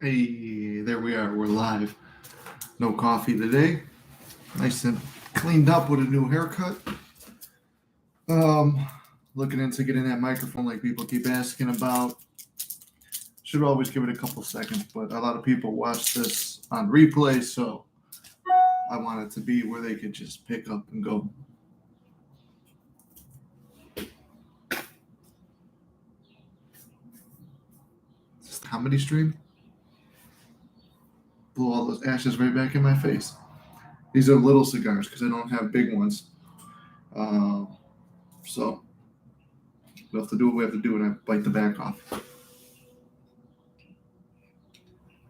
Hey, there we are. We're live. No coffee today. Nice and cleaned up with a new haircut. Um, Looking into getting that microphone like people keep asking about. Should always give it a couple seconds, but a lot of people watch this on replay, so I want it to be where they could just pick up and go. This comedy stream. Blow all those ashes right back in my face. These are little cigars because I don't have big ones. So we have to do what we have to do, and I bite the back off.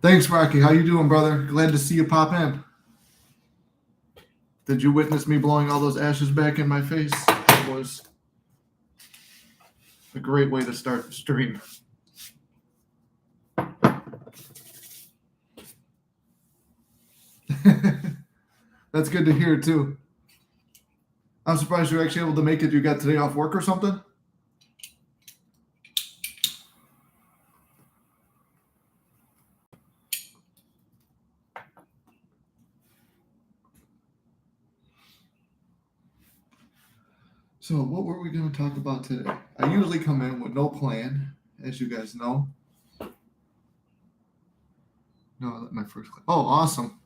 Thanks, Rocky. How you doing, brother? Glad to see you pop in. Did you witness me blowing all those ashes back in my face? It was a great way to start the stream. That's good to hear, too. I'm surprised you were actually able to make it. You got today off work or something? So, what were we going to talk about today? I usually come in with no plan, as you guys know. No, my first class. Oh, awesome.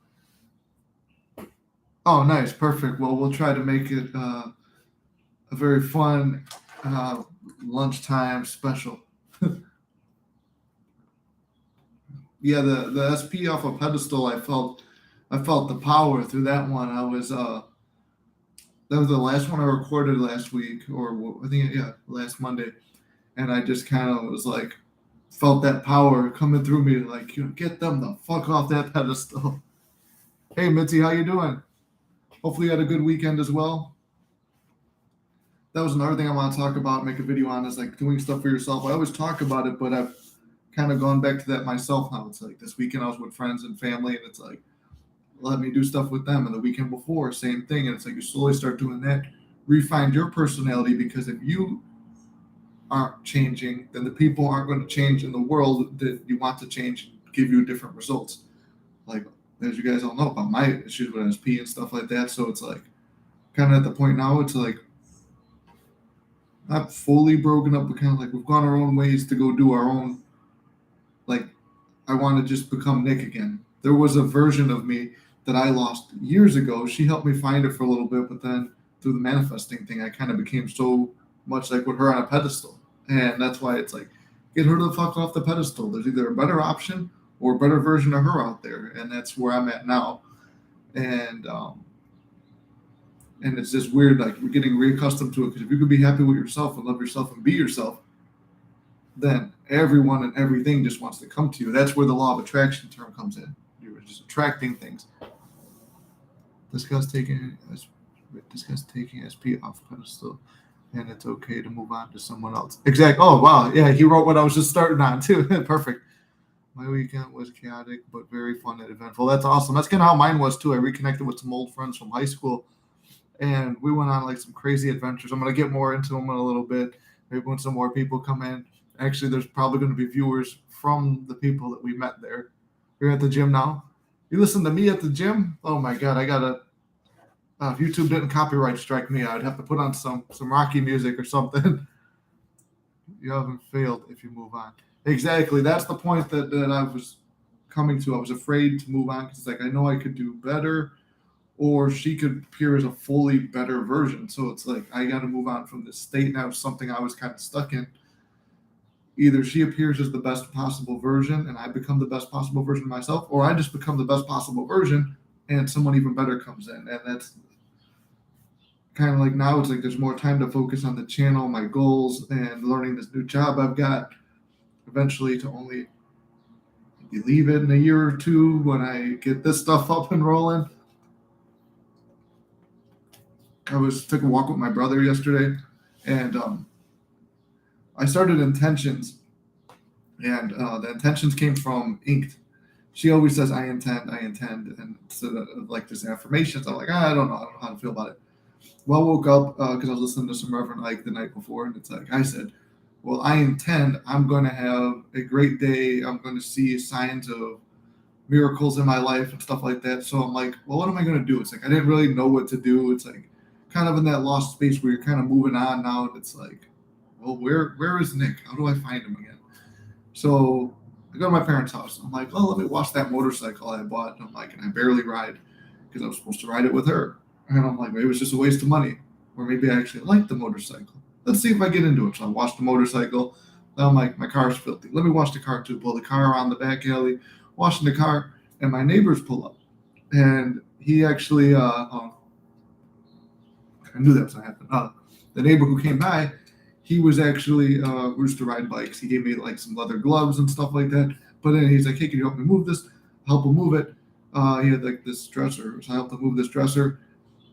Oh, nice. Perfect. Well, we'll try to make it a very fun lunchtime special. Yeah, the SP off a pedestal, I felt the power through that one. That was the last one I recorded last week, or I think last Monday, and I just kind of was like, felt that power coming through me, like, get them the fuck off that pedestal. Hey Mitzi, how you doing? Hopefully you had a good weekend as well. That was another thing I want to talk about, make a video on, is like doing stuff for yourself. I always talk about it, but I've kind of gone back to that myself now. It's like this weekend I was with friends and family, and it's like, let me do stuff with them. And the weekend before, same thing. And it's like you slowly start doing that, refine your personality, because if you aren't changing, then the people aren't going to change in the world that you want to change, give you different results. Like, as you guys all know about my issues with SP and stuff like that. So it's like kind of at the point now, it's like not fully broken up, but kind of like we've gone our own ways to go do our own. Like, I want to just become Nick again. There was a version of me that I lost years ago. She helped me find it for a little bit, but then through the manifesting thing, I kind of became so much like with her on a pedestal. And that's why it's like, get her the fuck off the pedestal. There's either a better option or a better version of her out there. And that's where I'm at now. And it's just weird, like we're getting reaccustomed to it, because if you can be happy with yourself and love yourself and be yourself, then everyone and everything just wants to come to you. That's where the law of attraction term comes in. You're just attracting things. Discuss taking SP off pedestal, and it's okay to move on to someone else. Exactly. Oh wow, yeah, he wrote what I was just starting on too. Perfect. My weekend was chaotic but very fun and eventful. That's awesome. That's kind of how mine was too. I reconnected with some old friends from high school, and we went on like some crazy adventures. I'm gonna get more into them in a little bit. Maybe when some more people come in. Actually, there's probably going to be viewers from the people that we met there. You're at the gym now. You listen to me at the gym? Oh my god, I gotta. If YouTube didn't copyright strike me, I'd have to put on some Rocky music or something. You haven't failed if you move on. Exactly. That's the point that I was coming to. I was afraid to move on because it's like I know I could do better, or she could appear as a fully better version. So it's like I got to move on from this state now, something I was kind of stuck in. Either she appears as the best possible version and I become the best possible version of myself, or I just become the best possible version and someone even better comes in. And that's kind of like now it's like there's more time to focus on the channel, my goals, and learning this new job I've got eventually to only leave it in a year or two when I get this stuff up and rolling. Took a walk with my brother yesterday, and I started intentions, and the intentions came from Inked. She always says, I intend, and instead of like just affirmations, I'm like, I don't know how to feel about it. Well, I woke up because I was listening to some Reverend Ike the night before, and it's like, I said, Well, I'm going to have a great day. I'm going to see signs of miracles in my life and stuff like that. So I'm like, well, what am I going to do? It's like I didn't really know what to do. It's like kind of in that lost space where you're kind of moving on now, and it's like, well, where is Nick? How do I find him again? So I go to my parents' house. I'm like, oh, let me wash that motorcycle I bought. And I'm like, and I barely ride because I was supposed to ride it with her. And I'm like, maybe it was just a waste of money, or maybe I actually like the motorcycle. Let's see if I get into it. So I washed the motorcycle. Now I'm like, my car's filthy. Let me wash the car too. Pull the car around the back alley, washing the car, and my neighbors pull up, and he actually, I knew that was gonna happen. The neighbor who came by, he was actually used to ride bikes. He gave me like some leather gloves and stuff like that. But then he's like, "Hey, can you help me move this?" Help him move it. He had like this dresser, so I helped him move this dresser,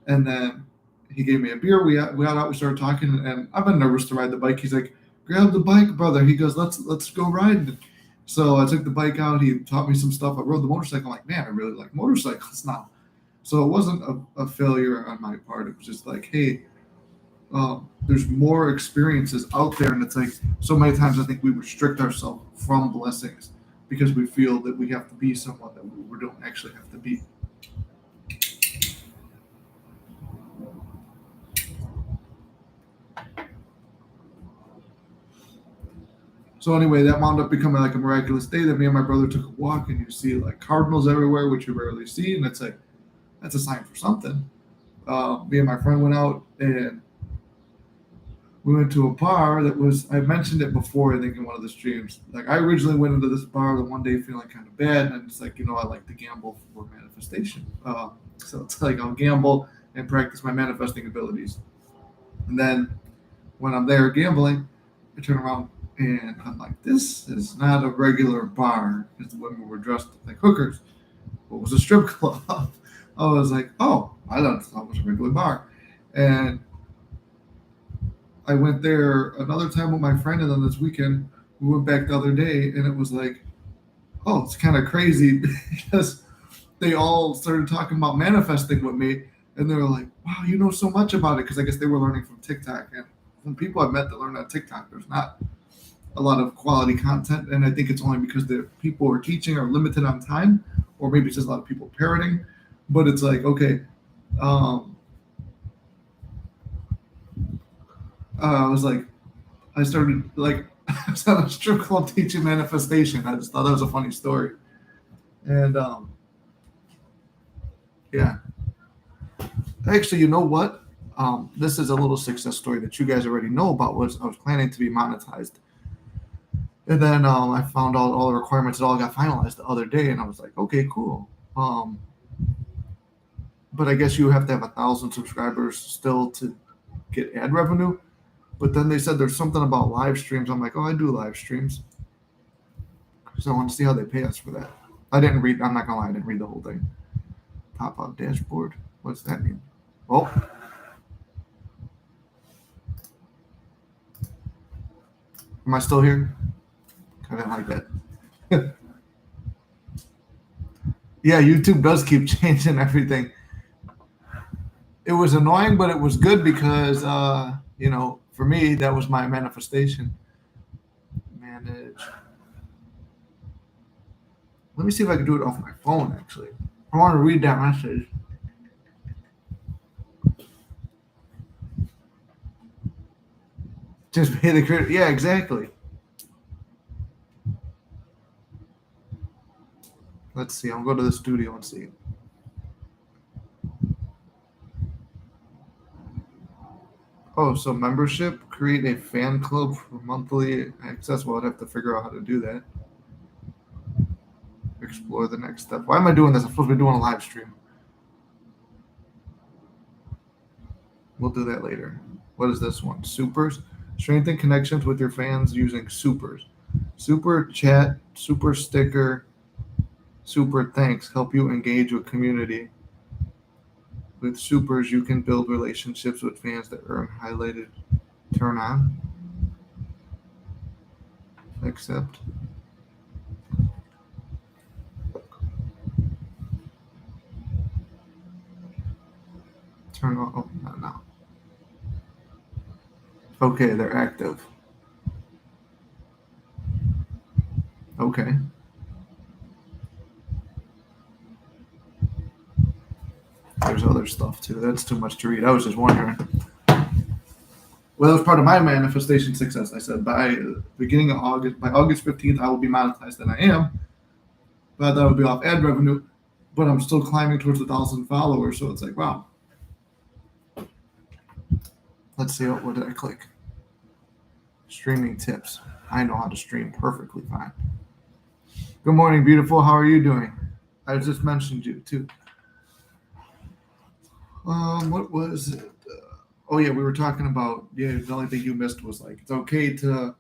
and then he gave me a beer. We got out, we started talking, and I've been nervous to ride the bike. He's like, "Grab the bike, brother." He goes, "Let's go ride." So I took the bike out. He taught me some stuff. I rode the motorcycle. I'm like, man, I really like motorcycles now. So it wasn't a failure on my part. It was just like, hey, there's more experiences out there, and it's like so many times I think we restrict ourselves from blessings because we feel that we have to be someone that we don't actually have to be. So anyway, that wound up becoming like a miraculous day that me and my brother took a walk, and you see like cardinals everywhere, which you rarely see, and it's like that's a sign for something. Me and my friend went out and we went to a bar that was I mentioned it before I think in one of the streams. Like I originally went into this bar the one day feeling kind of bad, and it's like I like to gamble for manifestation. So it's like I'll gamble and practice my manifesting abilities, and then when I'm there gambling, I turn around and I'm like, this is not a regular bar because the women were dressed like hookers. It was a strip club. I was like, oh, I thought it was a regular bar, and I went there another time with my friend, and then this weekend we went back the other day, and it was like, oh, it's kind of crazy because they all started talking about manifesting with me, and they were like, wow, you know so much about it because I guess they were learning from TikTok, and from people I've met that learn on TikTok, there's not a lot of quality content, and I think it's only because the people who are teaching are limited on time, or maybe it's just a lot of people parroting. But it's like, okay, um, I was like, I started like I was at a strip club teaching manifestation. I just thought that was a funny story. And yeah, actually, you know what? This is a little success story that you guys already know about. Was I was planning to be monetized, and then I found out all the requirements. It all got finalized the other day, and I was like, okay, cool. Um, but I guess you have to have 1,000 subscribers still to get ad revenue. But then they said there's something about live streams. I'm like, oh, I do live streams. So I want to see how they pay us for that. I didn't read. I'm not gonna lie. I didn't read the whole thing. Pop up dashboard. What's that mean? Oh, am I still here? I didn't like that. Yeah, YouTube does keep changing everything. It was annoying, but it was good because for me that was my manifestation. Manage. Let me see if I can do it off my phone. Actually, I want to read that message. Just pay the credit. Yeah, exactly. Let's see. I'll go to the studio and see. Oh, so membership, create a fan club for monthly access. Well, I'd have to figure out how to do that. Explore the next step. Why am I doing this? I'm supposed to be doing a live stream. We'll do that later. What is this one? Supers. Strengthen connections with your fans using supers. Super chat, super sticker, super thanks help you engage with community. With supers, you can build relationships with fans that earn highlighted turn on. Accept. Turn on. Oh, not now. Okay, they're active. Okay. There's other stuff too. That's too much to read. I was just wondering. Well, that was part of my manifestation success. I said by beginning of August, by August 15th, I will be monetized, and I am. But that would be off ad revenue. But I'm still climbing towards 1,000 followers, so it's like, wow. Let's see, what did I click? Streaming tips. I know how to stream perfectly fine. Good morning, beautiful. How are you doing? I just mentioned you too. What was it? Oh yeah, we were talking about, yeah, the only thing you missed was like it's okay to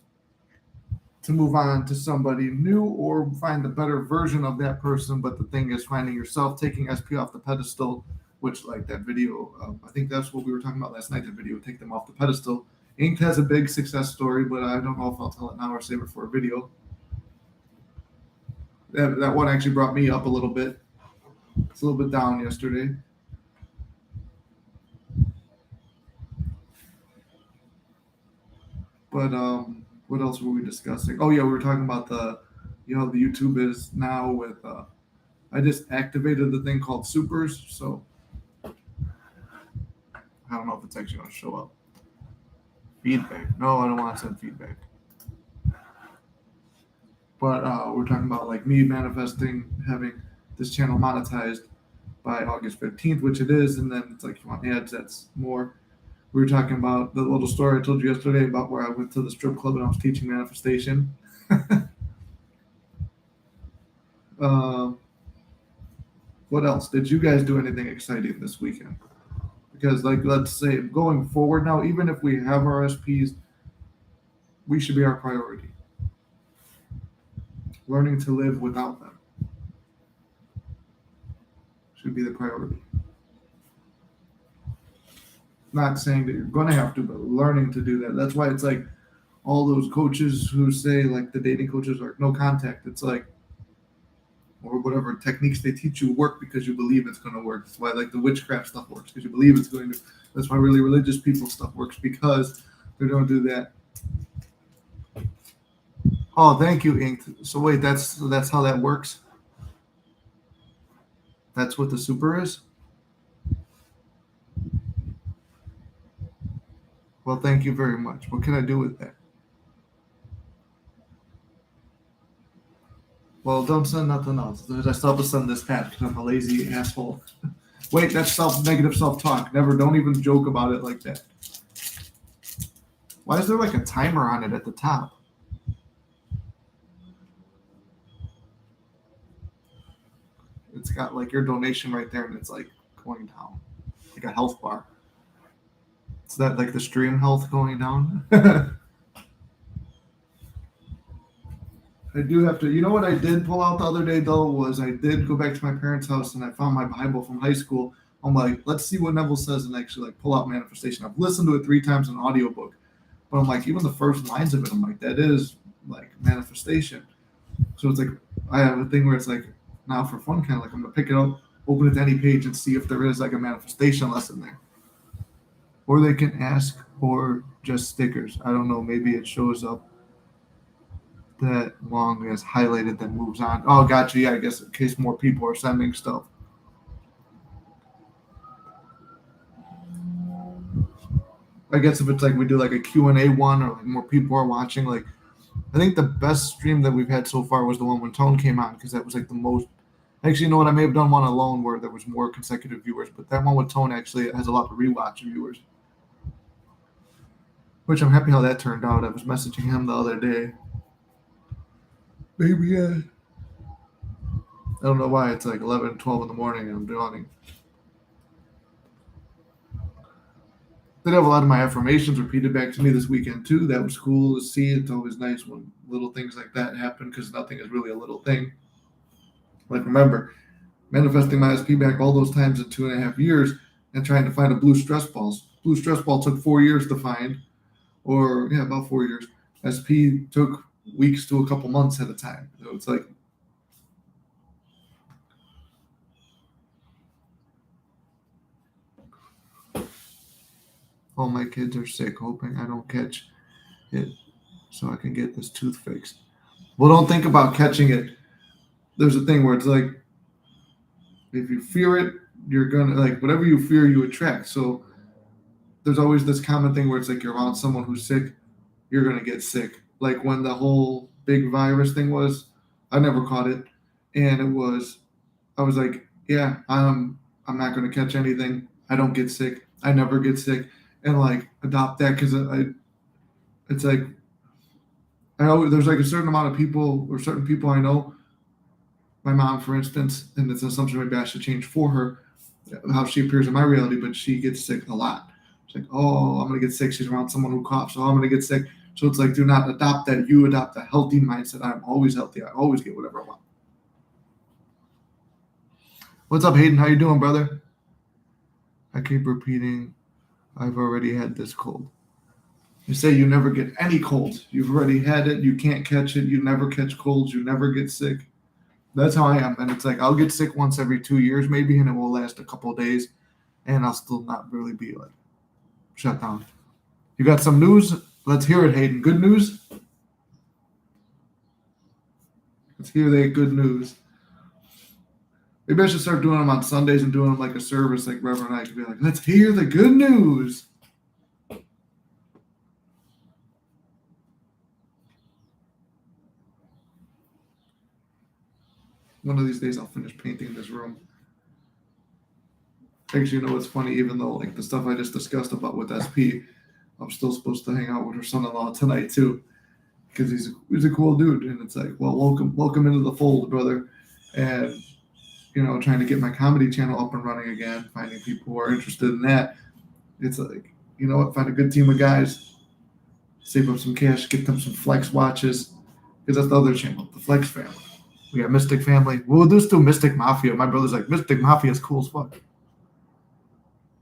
move on to somebody new or find a better version of that person, but the thing is finding yourself, taking SP off the pedestal, which like that video, I think that's what we were talking about last night, the video, take them off the pedestal. Inked has a big success story, but I don't know if I'll tell it now or save it for a video. That one actually brought me up a little bit. It's a little bit down yesterday. But what else were we discussing? Oh yeah, we were talking about the YouTube is now with I just activated the thing called Supers, so I don't know if it's actually going to show up. Feedback. No, I don't want to send feedback. But we're talking about like me manifesting having this channel monetized by August 15th, which it is, and then it's like you want ads, that's more. We were talking about the little story I told you yesterday about where I went to the strip club and I was teaching manifestation. What else? Did you guys do anything exciting this weekend? Because, like, let's say going forward now, even if we have our SPs, we should be our priority. Learning to live without them should be the priority. Not saying that you're going to have to, but learning to do that. That's why it's like all those coaches who say, like the dating coaches, are no contact. It's like, or whatever techniques they teach you work because you believe it's going to work. That's why like the witchcraft stuff works because you believe it's going to. That's why really religious people stuff works because they don't do that. Oh, thank you, Inked. So wait, that's how that works. That's what the super is. Well, thank you very much. What can I do with that? Well, don't send nothing else. I still have to send this hat because I'm a lazy asshole. Wait, that's negative self-talk. Never, don't even joke about it like that. Why is there like a timer on it at the top? It's got like your donation right there, and it's like going down, like a health bar. Is that like the stream health going down? I do have to. You know what I did pull out the other day though was I did go back to my parents' house and I found my Bible from high school. I'm like, let's see what Neville says and actually like pull out manifestation. I've listened to it 3 times in audiobook, but I'm like, even the first lines of it, I'm like, that is like manifestation. So it's like I have a thing where it's like now for fun, kind of like I'm gonna pick it up, open it to any page, and see if there is like a manifestation lesson there. Or they can ask, or just stickers. I don't know. Maybe it shows up that long as highlighted that moves on. Oh, gotcha. Yeah, I guess in case more people are sending stuff. I guess if it's like we do like a Q&A one or like more people are watching, like I think the best stream that we've had so far was the one when Tone came on because that was like the most. Actually, you know what? I may have done one alone where there was more consecutive viewers, but that one with Tone actually has a lot of rewatch viewers, which I'm happy how that turned out. I was messaging him the other day. Maybe I don't know why it's like 11, 12 in the morning and I'm yawning. Did have a lot of my affirmations repeated back to me this weekend too. That was cool to see. It's always nice when little things like that happen because nothing is really a little thing. Like remember, manifesting my SP back all those times in 2.5 years and trying to find a blue stress balls. Blue stress ball took 4 years to find, or yeah, about 4 years. SP took weeks to a couple months at a time. So it's like all my kids are sick, hoping I don't catch it so I can get this tooth fixed. Well, don't think about catching it. There's a thing where it's like, if you fear it, you're gonna like whatever you fear, you attract. So there's always this common thing where it's like you're around someone who's sick, you're gonna get sick. Like when the whole big virus thing was, I never caught it, and I was like, yeah, I'm not gonna catch anything. I don't get sick. I never get sick, and like adopt that because it's like I always there's like a certain amount of people or certain people I know. My mom, for instance, and it's an assumption maybe I should change for her how she appears in my reality, but she gets sick a lot. It's like, oh, I'm gonna get sick. She's around someone who coughs, oh, I'm gonna get sick. So it's like, do not adopt that. You adopt a healthy mindset. I'm always healthy. I always get whatever I want. What's up, Hayden? How you doing, brother? I keep repeating, I've already had this cold. You say you never get any colds. You've already had it. You can't catch it. You never catch colds. You never get sick. That's how I am. And it's like I'll get sick once every 2 years maybe, and it will last a couple of days, and I'll still not really be like shut down. You got some news? Let's hear it, Hayden. Good news? Let's hear that good news. Maybe I should start doing them on Sundays and doing them like a service, like Reverend I could be like, let's hear the good news. One of these days I'll finish painting this room. Actually, you know what's funny? Even though like the stuff I just discussed about with SP, I'm still supposed to hang out with her son-in-law tonight too, because he's a cool dude, and it's like, well, welcome into the fold, brother, and trying to get my comedy channel up and running again, finding people who are interested in that. It's like, you know what? Find a good team of guys, save up some cash, get them some Flex watches, because that's the other channel, the Flex family. We got Mystic Family. We'll just do Mystic Mafia. My brother's like, Mystic Mafia is cool as fuck.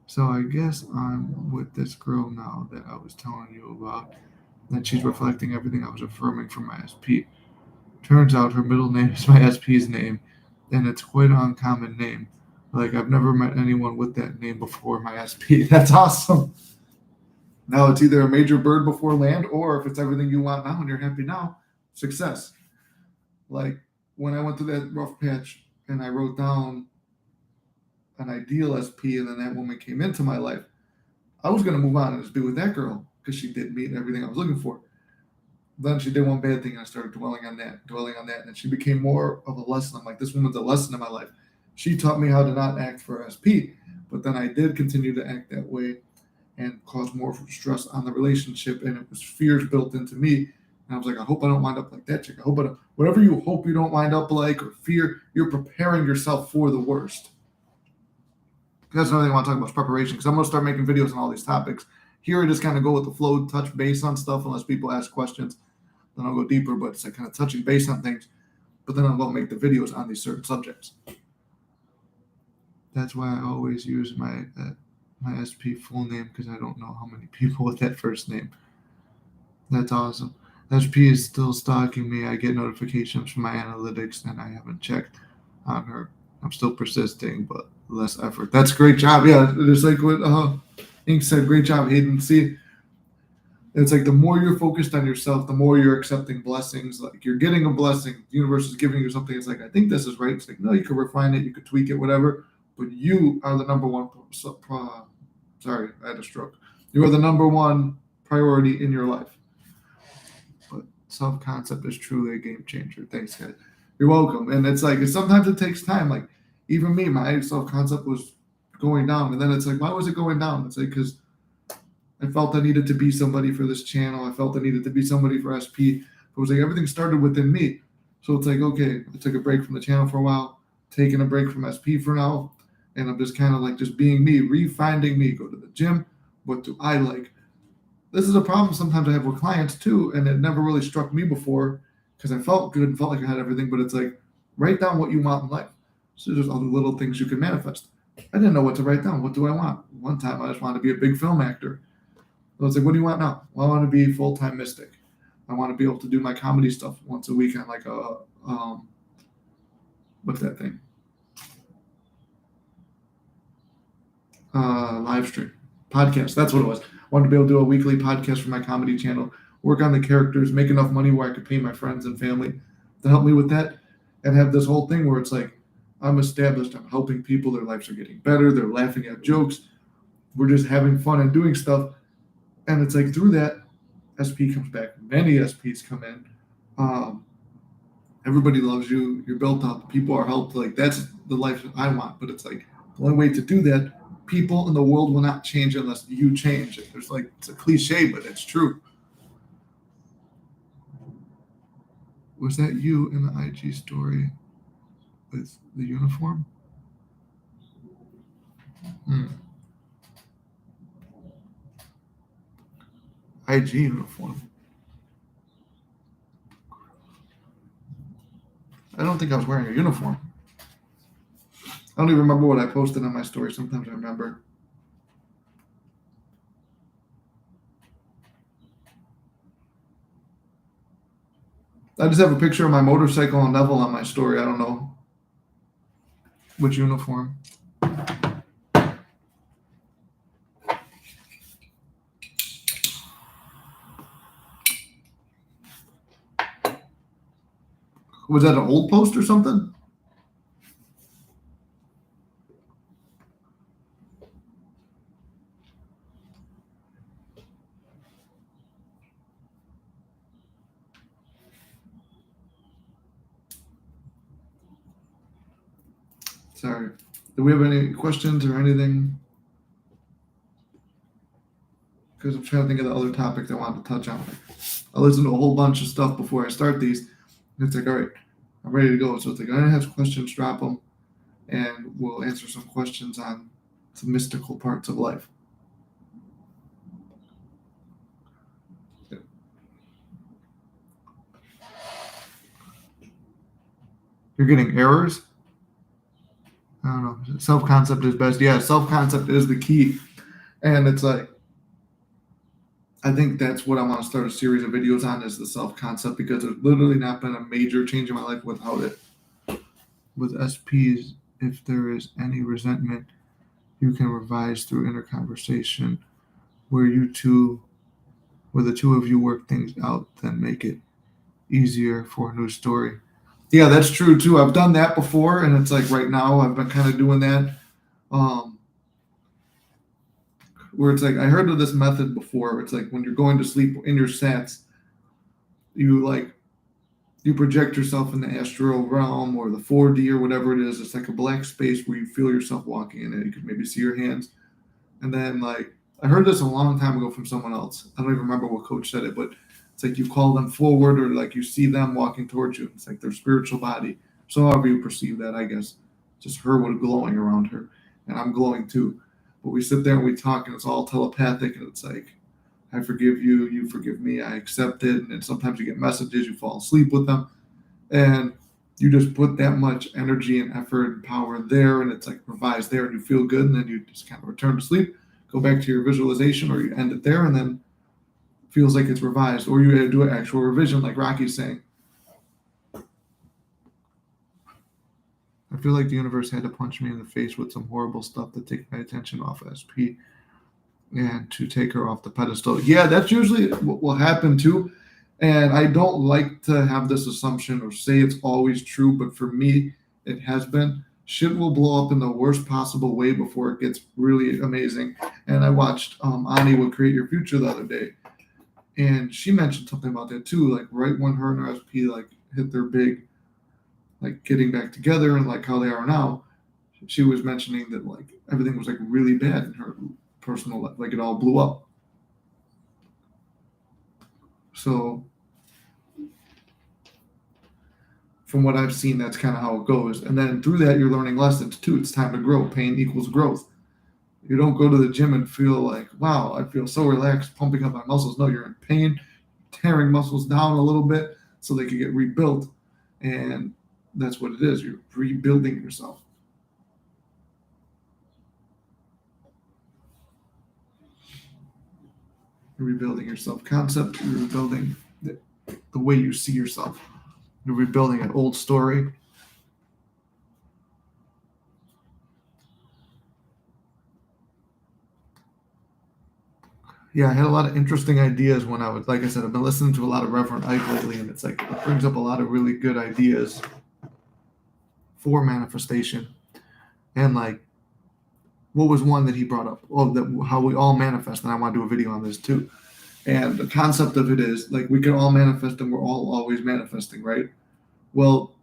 So I guess I'm with this girl now that I was telling you about. And she's reflecting everything I was affirming from my SP. Turns out her middle name is my SP's name, and it's quite an uncommon name. Like, I've never met anyone with that name before my SP. That's awesome. Now it's either a major bird before land, or if it's everything you want now and you're happy now, success. Like, when I went through that rough patch and I wrote down an ideal SP and then that woman came into my life, I was going to move on and just be with that girl because she did me and everything I was looking for. Then she did one bad thing and I started dwelling on that, and she became more of a lesson. I'm like, this woman's a lesson in my life. She taught me how to not act for SP, but then I did continue to act that way and cause more stress on the relationship, and it was fears built into me. And I was like, I hope I don't wind up like that chick. I hope I don't. Whatever you hope you don't wind up like or fear, you're preparing yourself for the worst. That's another thing I want to talk about is preparation, because I'm going to start making videos on all these topics. Here I just kind of go with the flow, touch base on stuff unless people ask questions. Then I'll go deeper, but it's like kind of touching base on things. But then I'll go make the videos on these certain subjects. That's why I always use my SP full name, because I don't know how many people with that first name. That's awesome. SP is still stalking me. I get notifications from my analytics, and I haven't checked on her. I'm still persisting, but less effort. That's a great job. Yeah, just like what Ink said. Great job, Hayden. See, it's like the more you're focused on yourself, the more you're accepting blessings. Like you're getting a blessing. The universe is giving you something. It's like, I think this is right. It's like, no, you could refine it. You could tweak it, whatever. But you are the number one. Sorry, I had a stroke. You are the number one priority in your life. Self-concept is truly a game changer. Thanks, guys. You're welcome. And it's like, sometimes it takes time. Like even me, my self-concept was going down, and then it's like, why was it going down? It's like, because I felt I needed to be somebody for this channel. I felt I needed to be somebody for SP. It was like everything started within me. So it's like, okay, I took a break from the channel for a while, taking a break from SP for now, and I'm just kind of like just being me, refinding me. Go to the gym. What do I like? This is a problem sometimes I have with clients too, and it never really struck me before because I felt good and felt like I had everything, but it's like, write down what you want in life. So there's other little things you can manifest. I didn't know what to write down. What do I want? One time I just wanted to be a big film actor. I was like, what do you want now? Well, I want to be full-time mystic. I want to be able to do my comedy stuff once a week on like a, what's that thing? Live stream. Podcast. That's what it was. Wanted to be able to do a weekly podcast for my comedy channel, work on the characters, make enough money where I could pay my friends and family. to help me with that, and have this whole thing where it's like I'm established, I'm helping people, their lives are getting better, they're laughing at jokes, we're just having fun and doing stuff. And it's like through that, SP comes back. Many SPs come in. Everybody loves you. You're built up. People are helped. Like that's the life that I want. But it's like the only way to do that, people in the world will not change unless you change. There's like it's a cliche, but it's true. Was that you in the IG story with the uniform? IG uniform. I don't think I was wearing a uniform. I don't even remember what I posted on my story. Sometimes I remember. I just have a picture of my motorcycle and Neville on my story. I don't know which uniform. Was that an old post or something? Sorry. Do we have any questions or anything? Because I'm trying to think of the other topics I wanted to touch on. I listened to a whole bunch of stuff before I start these. It's like, all right, I'm ready to go. So it's like, I have questions, drop them, and we'll answer some questions on some mystical parts of life. You're getting errors? I don't know. Self-concept is best. Yeah, self-concept is the key. And it's like, I think that's what I want to start a series of videos on is the self-concept because there's literally not been a major change in my life without it. With SPs, if there is any resentment, you can revise through inner conversation where the two of you work things out, then make it easier for a new story. Yeah, that's true too. I've done that before, and it's like right now I've been kind of doing that. Where it's like I heard of this method before. It's like when you're going to sleep in your sats, you project yourself in the astral realm or the 4D or whatever it is. It's like a black space where you feel yourself walking in it. You can maybe see your hands, and then like I heard this a long time ago from someone else. I don't even remember what coach said it, but it's like you call them forward or like you see them walking towards you. It's like their spiritual body. So however you perceive that, I guess. Just her with glowing around her, and I'm glowing too. But we sit there and we talk, and it's all telepathic, and it's like, I forgive you, you forgive me, I accept it. And then sometimes you get messages, you fall asleep with them, and you just put that much energy and effort and power there, and it's like revised there, and you feel good, and then you just kind of return to sleep, go back to your visualization, or you end it there, and then it feels like it's revised, or you do an actual revision, like Rocky's saying. I feel like the universe had to punch me in the face with some horrible stuff to take my attention off SP and to take her off the pedestal. Yeah, that's usually what will happen too. And I don't like to have this assumption or say it's always true, but for me, it has been. Shit will blow up in the worst possible way before it gets really amazing. And I watched Ani with Create Your Future the other day, and she mentioned something about that too. Like right when her and her SP like hit their big, like getting back together and like how they are now, she was mentioning that like everything was like really bad in her personal life, like it all blew up. So from what I've seen, that's kind of how it goes. And then through that, you're learning lessons too. It's time to grow. Pain equals growth. You don't go to the gym and feel like, wow, I feel so relaxed pumping up my muscles. No, you're in pain, tearing muscles down a little bit so they can get rebuilt. And that's what it is. You're rebuilding yourself. You're rebuilding your self-concept. You're rebuilding the way you see yourself. You're rebuilding an old story. Yeah, I had a lot of interesting ideas when I was, like I said, I've been listening to a lot of Reverend Ike lately, and it's like it brings up a lot of really good ideas for manifestation. And like, what was one that he brought up? Oh, that how we all manifest, and I want to do a video on this too. And the concept of it is like we can all manifest, and we're all always manifesting, right? Well,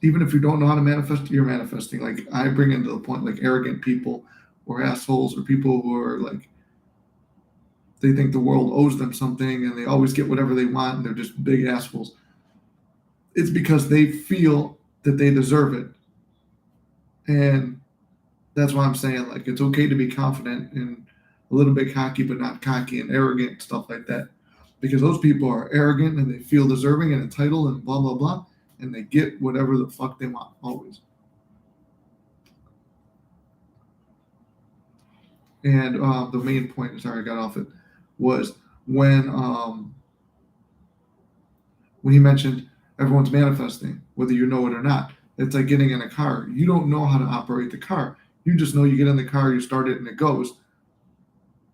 even if you don't know how to manifest, you're manifesting. Like I bring into the point like arrogant people or assholes or people who are like they think the world owes them something and they always get whatever they want and they're just big assholes. It's because they feel that they deserve it. And that's why I'm saying like it's okay to be confident and a little bit cocky, but not cocky and arrogant, stuff like that. Because those people are arrogant and they feel deserving and entitled and blah blah blah, and they get whatever the fuck they want always. And the main point, sorry, I got off it, was when he mentioned everyone's manifesting, whether you know it or not. It's like getting in a car. You don't know how to operate the car. You just know you get in the car, you start it, and it goes.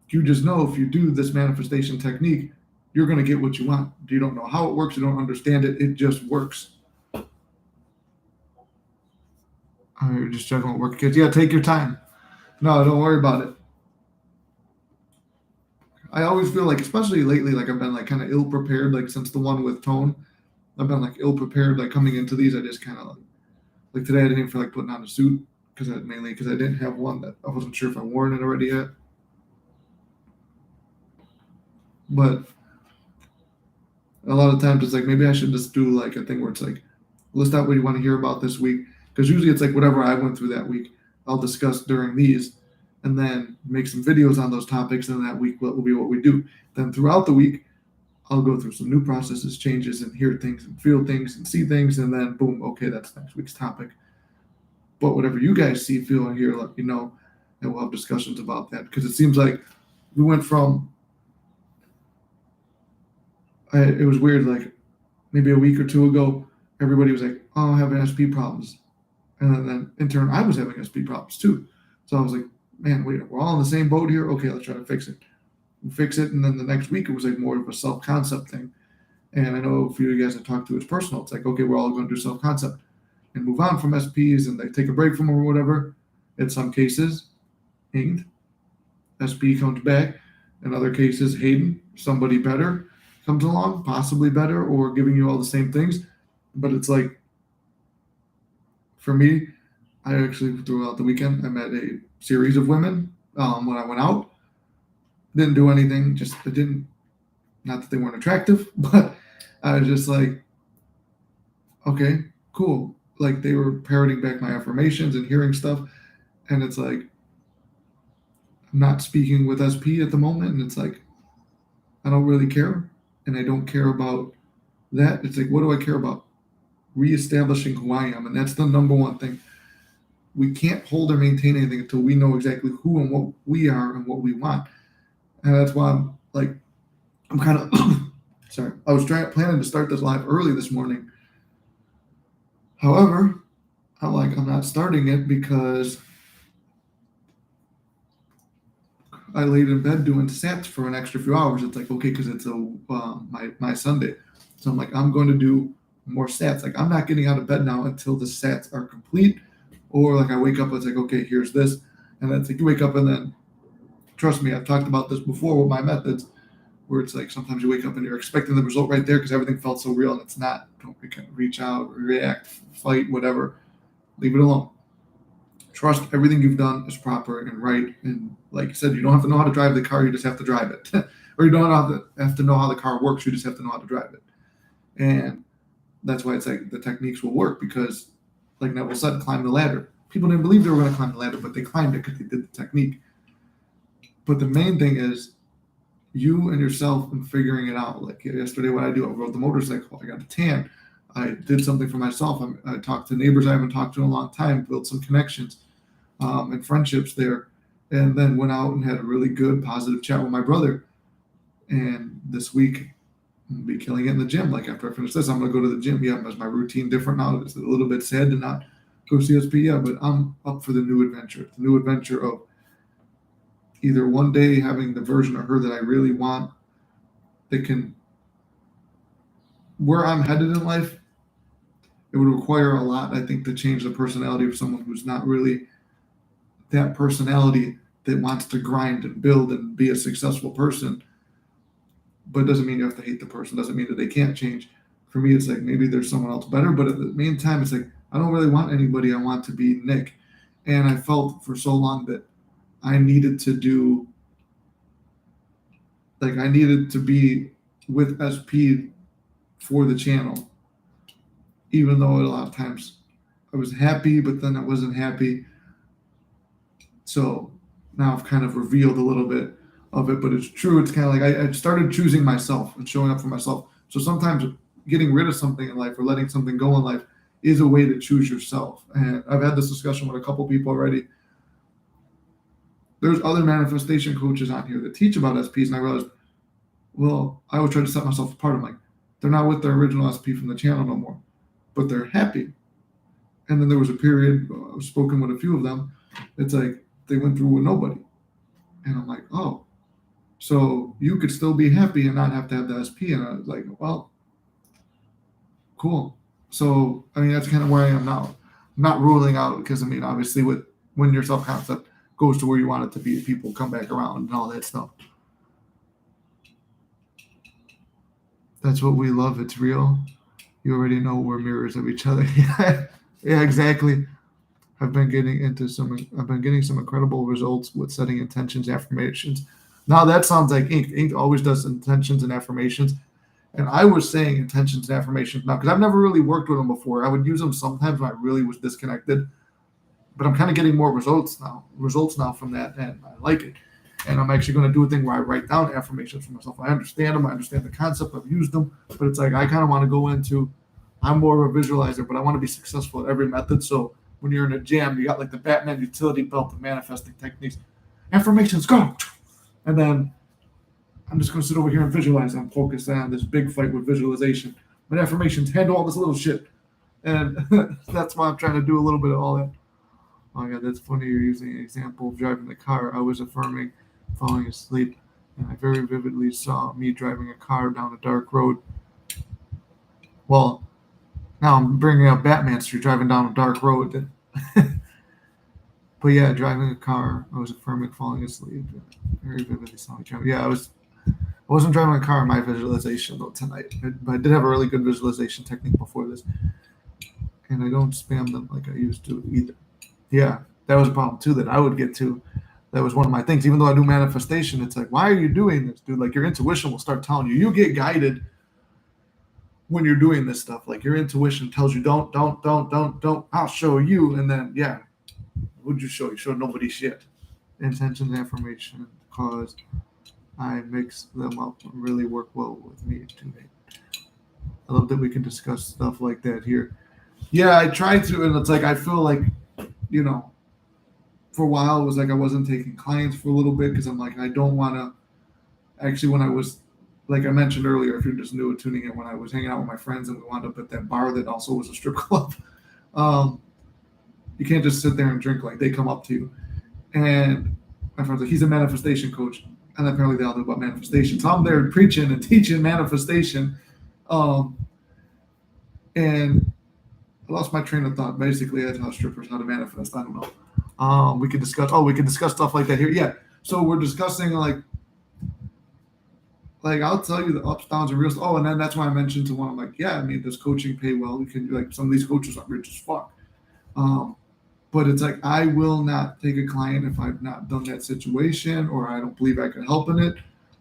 You just know if you do this manifestation technique, you're going to get what you want. You don't know how it works. You don't understand it. It just works. You're just checking what works, kids. Yeah, take your time. No, don't worry about it. I always feel like, especially lately, like I've been like kind of ill prepared. Like since the one with Tone, I've been like ill prepared. Like coming into these, I just kind of like today I didn't even feel like putting on a suit because I didn't have one that I wasn't sure if I worn it already yet. But a lot of times it's like maybe I should just do like a thing where it's like list out what you want to hear about this week, because usually it's like whatever I went through that week I'll discuss during these, and then make some videos on those topics, and that week will be what we do. Then throughout the week I'll go through some new processes, changes, and hear things and feel things and see things, and then boom, okay, that's next week's topic. But whatever you guys see, feel, and hear, let me know, and we'll have discussions about that, because it seems like we went from it was weird, like maybe a week or two ago, everybody was like, oh, I'm having SP problems. And then in turn, I was having SP problems too. So I was like, man, wait, we're all in the same boat here. Okay, let's try to fix it. And fix it. And then the next week, it was like more of a self concept thing. And I know a few of you guys I talked to, it's personal. It's like, okay, we're all going to do self concept and move on from SPs and they take a break from them or whatever. In some cases, Inged, SP comes back. In other cases, Hayden, somebody better comes along, possibly better, or giving you all the same things. But it's like, for me, I actually, throughout the weekend, I met a series of women when I went out. Didn't do anything, just it didn't, not that they weren't attractive, but I was just like, okay, cool. Like they were parroting back my affirmations and hearing stuff. And it's like, I'm not speaking with SP at the moment. And it's like, I don't really care. And I don't care about that. It's like, what do I care about? Reestablishing who I am. And that's the number one thing. We can't hold or maintain anything until we know exactly who and what we are and what we want. And that's why I'm like, I'm kind of, sorry, I was planning to start this live early this morning. However, I'm not starting it because I laid in bed doing sats for an extra few hours. It's like, okay, because it's my Sunday. So I'm like, I'm going to do more sats. Like I'm not getting out of bed now until the sats are complete. Or like I wake up, it's like, okay, here's this. And then it's like you wake up and then, trust me, I've talked about this before with my methods, where it's like sometimes you wake up and you're expecting the result right there because everything felt so real and it's not. Don't reach out, react, fight, whatever. Leave it alone. Trust everything you've done is proper and right. And like I said, you don't have to know how to drive the car, you just have to drive it. Or you don't have to know how the car works, you just have to know how to drive it. And that's why it's like the techniques will work, because like Neville said, climb the ladder. People didn't believe they were going to climb the ladder, but they climbed it because they did the technique. But the main thing is you and yourself and figuring it out. Like yesterday, what I do, I rode the motorcycle, I got a tan, I did something for myself. I talked to neighbors I haven't talked to in a long time, built some connections and friendships there, and then went out and had a really good, positive chat with my brother. And this week, I'm going to be killing it in the gym. Like after I finish this, I'm going to go to the gym. Yeah, is my routine different now? It's a little bit sad to not go CSP, yeah, but I'm up for the new adventure. The new adventure of either one day having the version of her that I really want that can, where I'm headed in life, it would require a lot, I think, to change the personality of someone who's not really that personality that wants to grind and build and be a successful person. But it doesn't mean you have to hate the person. Doesn't mean that they can't change. For me, it's like maybe there's someone else better. But at the meantime, it's like I don't really want anybody. I want to be Nick. And I felt for so long that I needed to do, like I needed to be with SP for the channel. Even though a lot of times I was happy, but then I wasn't happy. So now I've kind of revealed a little bit of it, but it's true. It's kind of like I started choosing myself and showing up for myself. So sometimes getting rid of something in life or letting something go in life is a way to choose yourself. And I've had this discussion with a couple people already. There's other manifestation coaches on here that teach about SPs, and I realized, well, I always try to set myself apart. I'm like, they're not with their original SP from the channel no more, but they're happy. And then there was a period, I've spoken with a few of them, it's like they went through with nobody. And I'm like, oh, so you could still be happy and not have to have the SP. And I was like, well, cool. So, I mean, that's kind of where I am now. I'm not ruling out, because, I mean, obviously when your self-concept goes to where you want it to be, people come back around and all that stuff. That's what we love. It's real. You already know we're mirrors of each other. Yeah, exactly. I've been getting some incredible results with setting intentions, affirmations. Now that sounds like Ink. Ink always does intentions and affirmations. And I was saying intentions and affirmations now because I've never really worked with them before. I would use them sometimes when I really was disconnected, but I'm kind of getting more results now from that, and I like it. And I'm actually going to do a thing where I write down affirmations for myself. I understand them. I understand the concept. I've used them, but it's like I kind of want to go into, I'm more of a visualizer, but I want to be successful at every method. So when you're in a jam, you got like the Batman utility belt of manifesting techniques. Affirmations, go! And then I'm just going to sit over here and visualize. I'm focused on this big fight with visualization. But affirmations handle all this little shit. And that's why I'm trying to do a little bit of all that. Oh my God, that's funny. You're using an example of driving the car. I was affirming falling asleep, and I very vividly saw me driving a car down a dark road. Well, now I'm bringing up Batman Street, driving down a dark road. But yeah, driving a car, I was affirming falling asleep. Very vividly saw me driving. Yeah, I wasn't driving a car in my visualization though tonight, but I did have a really good visualization technique before this, and I don't spam them like I used to either. Yeah, that was a problem too that I would get to. That was one of my things. Even though I do manifestation, it's like, why are you doing this, dude? Like your intuition will start telling you. You get guided when you're doing this stuff. Like your intuition tells you, don't. I'll show you. And then, yeah, what'd you show? You showed nobody shit. Intentions, affirmation, cause I mix them up and really work well with me today. I love that we can discuss stuff like that here. Yeah, I try to, and it's like I feel like, you know, for a while it was like I wasn't taking clients for a little bit because I'm like, I don't want to. Actually, when I was, like I mentioned earlier, if you're just new tuning in, when I was hanging out with my friends and we wound up at that bar that also was a strip club, you can't just sit there and drink. Like they come up to you, and my friend's like, he's a manifestation coach, and apparently they all know about manifestation. So I'm there preaching and teaching manifestation, and I lost my train of thought. Basically, that's how strippers know how to manifest. I don't know. We could discuss stuff like that here. Yeah. So we're discussing like I'll tell you the ups, downs, and real. Oh, and then that's why I mentioned to one. I'm like, yeah, I mean, does coaching pay well? We can like some of these coaches are rich as fuck. But it's like I will not take a client if I've not done that situation or I don't believe I can help in it.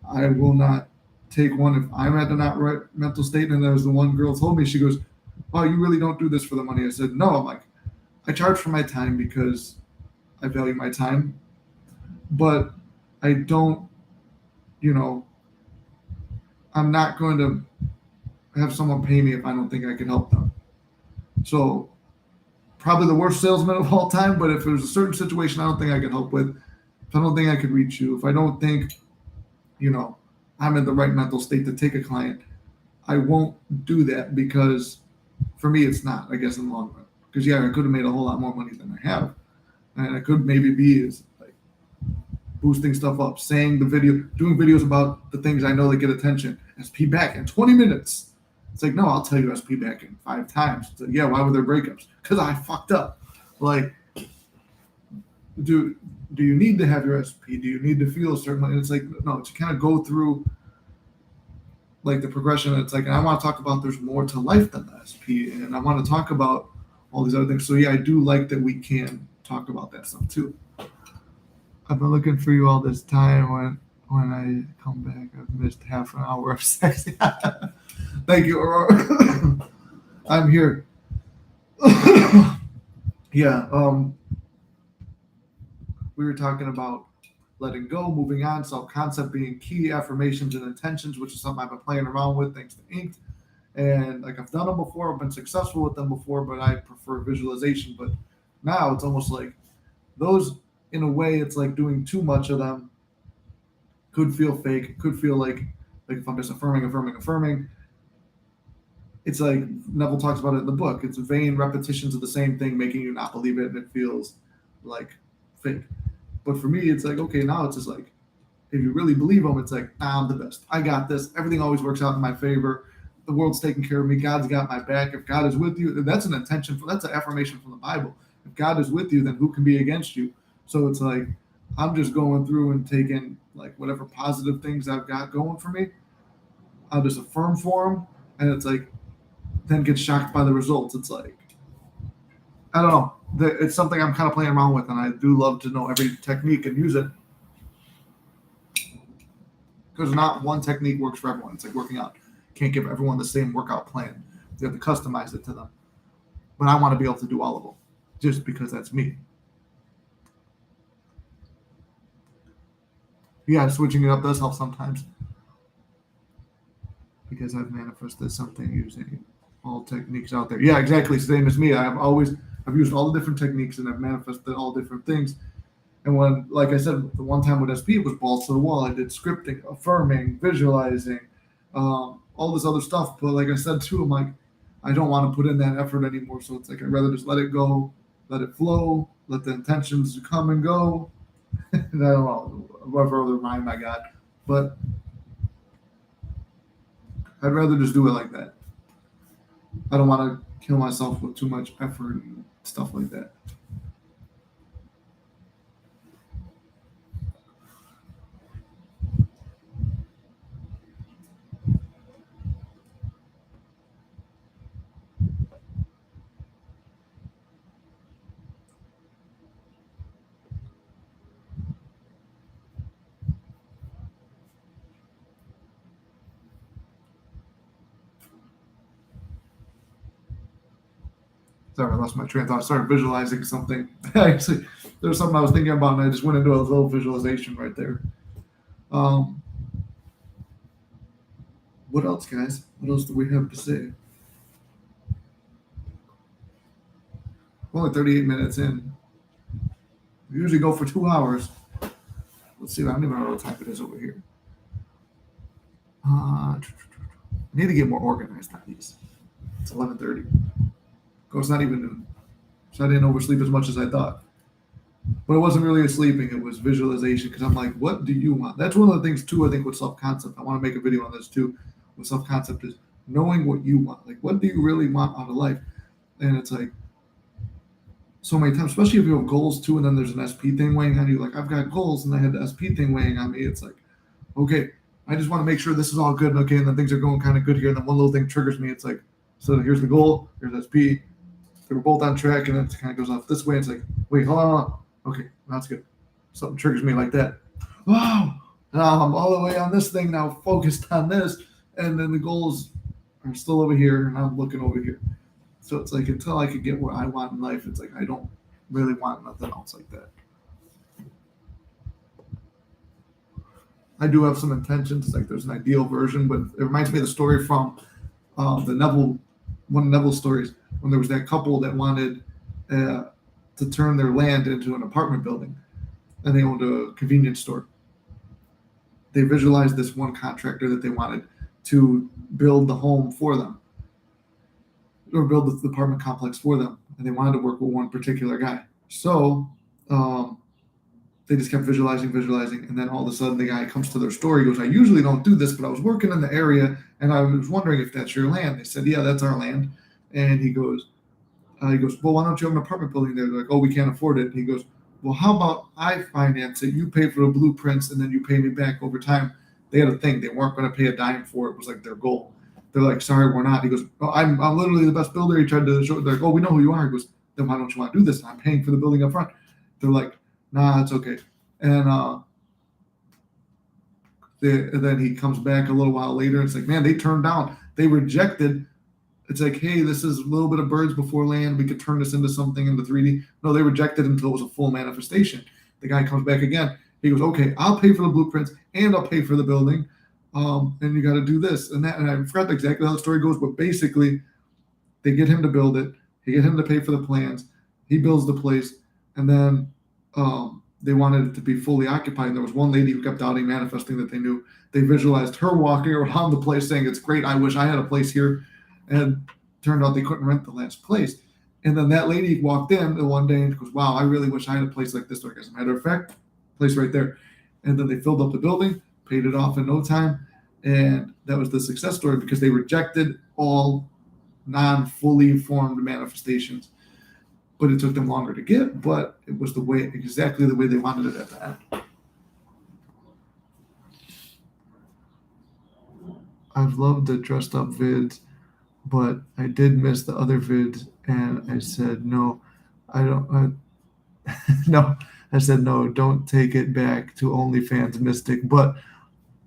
I will not take one if I'm at the not right mental state. And there was the one girl told me, she goes, "Oh, you really don't do this for the money?" I said, "No." I'm like, I charge for my time because I value my time, but I don't, I'm not going to have someone pay me if I don't think I can help them. So probably the worst salesman of all time, but if there's a certain situation I don't think I can help with, if I don't think I could reach you, if I don't think, I'm in the right mental state to take a client, I won't do that because for me, it's not, I guess, in the long run. Because, I could have made a whole lot more money than I have. And I could maybe be as boosting stuff up, saying the video, doing videos about the things I know that get attention. SP back in 20 minutes. It's like, no, I'll tell you SP back in 5 times. It's like, yeah, why were there breakups? Because I fucked up. Like, do you need to have your SP? Do you need to feel a certain way? And it's like, no, to kind of go through like the progression. It's like, and I want to talk about there's more to life than the SP, and I want to talk about all these other things. So yeah, I do like that we can talk about that stuff too. I've been looking for you all this time. When I come back, I've missed half an hour of sex. Thank you, Aurora. I'm here. Yeah. We were talking about letting go, moving on, self-concept being key, affirmations and intentions, which is something I've been playing around with thanks to Inked. And like I've done them before, I've been successful with them before, but I prefer visualization. But now it's almost like those, in a way, it's like doing too much of them could feel fake. It could feel like if I'm just affirming. It's like Neville talks about it in the book. It's vain repetitions of the same thing, making you not believe it, and it feels like fake. But for me, it's like, okay, now it's just like, if you really believe them, it's like, I'm the best. I got this. Everything always works out in my favor. The world's taking care of me. God's got my back. If God is with you, that's an intention. That's an affirmation from the Bible. If God is with you, then who can be against you? So it's like, I'm just going through and taking like whatever positive things I've got going for me. I'll just affirm for them. And it's like, then get shocked by the results. It's like, I don't know. It's something I'm kind of playing around with, and I do love to know every technique and use it. Because not one technique works for everyone. It's like working out. Can't give everyone the same workout plan. You have to customize it to them. But I want to be able to do all of them, just because that's me. Yeah, switching it up does help sometimes. Because I've manifested something using all techniques out there. Yeah, exactly. Same as me. I've used all the different techniques and I've manifested all different things. And when, like I said, the one time with SP, it was balls to the wall. I did scripting, affirming, visualizing, all this other stuff. But like I said too, I'm like, I don't want to put in that effort anymore. So it's like, I'd rather just let it go, let it flow, let the intentions come and go. And I don't know, whatever other rhyme I got. But I'd rather just do it like that. I don't want to kill myself with too much effort and stuff like that. Sorry, I lost my train of thought. I started visualizing something. Actually, there was something I was thinking about, and I just went into a little visualization right there. What else, guys? What else do we have to say? We're only 38 minutes in. We usually go for 2 hours. Let's see. I don't even know what time it is over here. I need to get more organized on these. It's 11:30. Of course, not even noon. So I didn't oversleep as much as I thought. But it wasn't really a sleeping. It was visualization because I'm like, what do you want? That's one of the things, too, I think, with self-concept. I want to make a video on this, too. With self-concept is knowing what you want. Like, what do you really want out of life? And it's like, so many times, especially if you have goals, too, and then there's an SP thing weighing on you. Like, I've got goals, and I had the SP thing weighing on me. It's like, okay, I just want to make sure this is all good. And okay, and then things are going kind of good here. And then one little thing triggers me. It's like, so here's the goal. Here's SP. They were both on track, and then it kind of goes off this way. It's like, wait, hold on. Okay, that's good. Something triggers me like that. Wow, now I'm all the way on this thing now, focused on this, and then the goals are still over here, and I'm looking over here. So it's like until I could get what I want in life, it's like I don't really want nothing else like that. I do have some intentions, like there's an ideal version, but it reminds me of the story from the Neville, one of Neville's stories, when there was that couple that wanted to turn their land into an apartment building, and they owned a convenience store. They visualized this one contractor that they wanted to build the home for them, or build the apartment complex for them, and they wanted to work with one particular guy. So they just kept visualizing, and then all of a sudden the guy comes to their store. He goes, I usually don't do this, but I was working in the area and I was wondering if that's your land. They said, yeah, that's our land. And he goes, well, why don't you have an apartment building there? They're like, oh, we can't afford it. And he goes, well, how about I finance it? You pay for the blueprints and then you pay me back over time. They had a thing. They weren't going to pay a dime for it. It was like their goal. They're like, sorry, we're not. He goes, oh, I'm literally the best builder. He tried to show. They're like, oh, we know who you are. He goes, then why don't you want to do this? I'm paying for the building up front. They're like, nah, it's okay. And then he comes back a little while later. It's like, man, they turned down. They rejected. It's like, hey, this is a little bit of birds before land. We could turn this into something in the 3D. No, they rejected until it was a full manifestation. The guy comes back again. He goes, okay, I'll pay for the blueprints and I'll pay for the building. And you got to do this and that. And I forgot exactly how the story goes, but basically they get him to build it. They get him to pay for the plans. He builds the place. And then they wanted it to be fully occupied. And there was one lady who kept doubting, manifesting that they knew. They visualized her walking around the place saying, it's great. I wish I had a place here. And turned out they couldn't rent the last place. And then that lady walked in one day and goes, wow, I really wish I had a place like this. Like, as a matter of fact, place right there. And then they filled up the building, paid it off in no time. And that was the success story because they rejected all non-fully formed manifestations. But it took them longer to get, but it was exactly the way they wanted it at the end. I've loved the dressed up vids, but I did miss the other vids, and I said no. I don't. No, I said no. Don't take it back to OnlyFans Mystic, but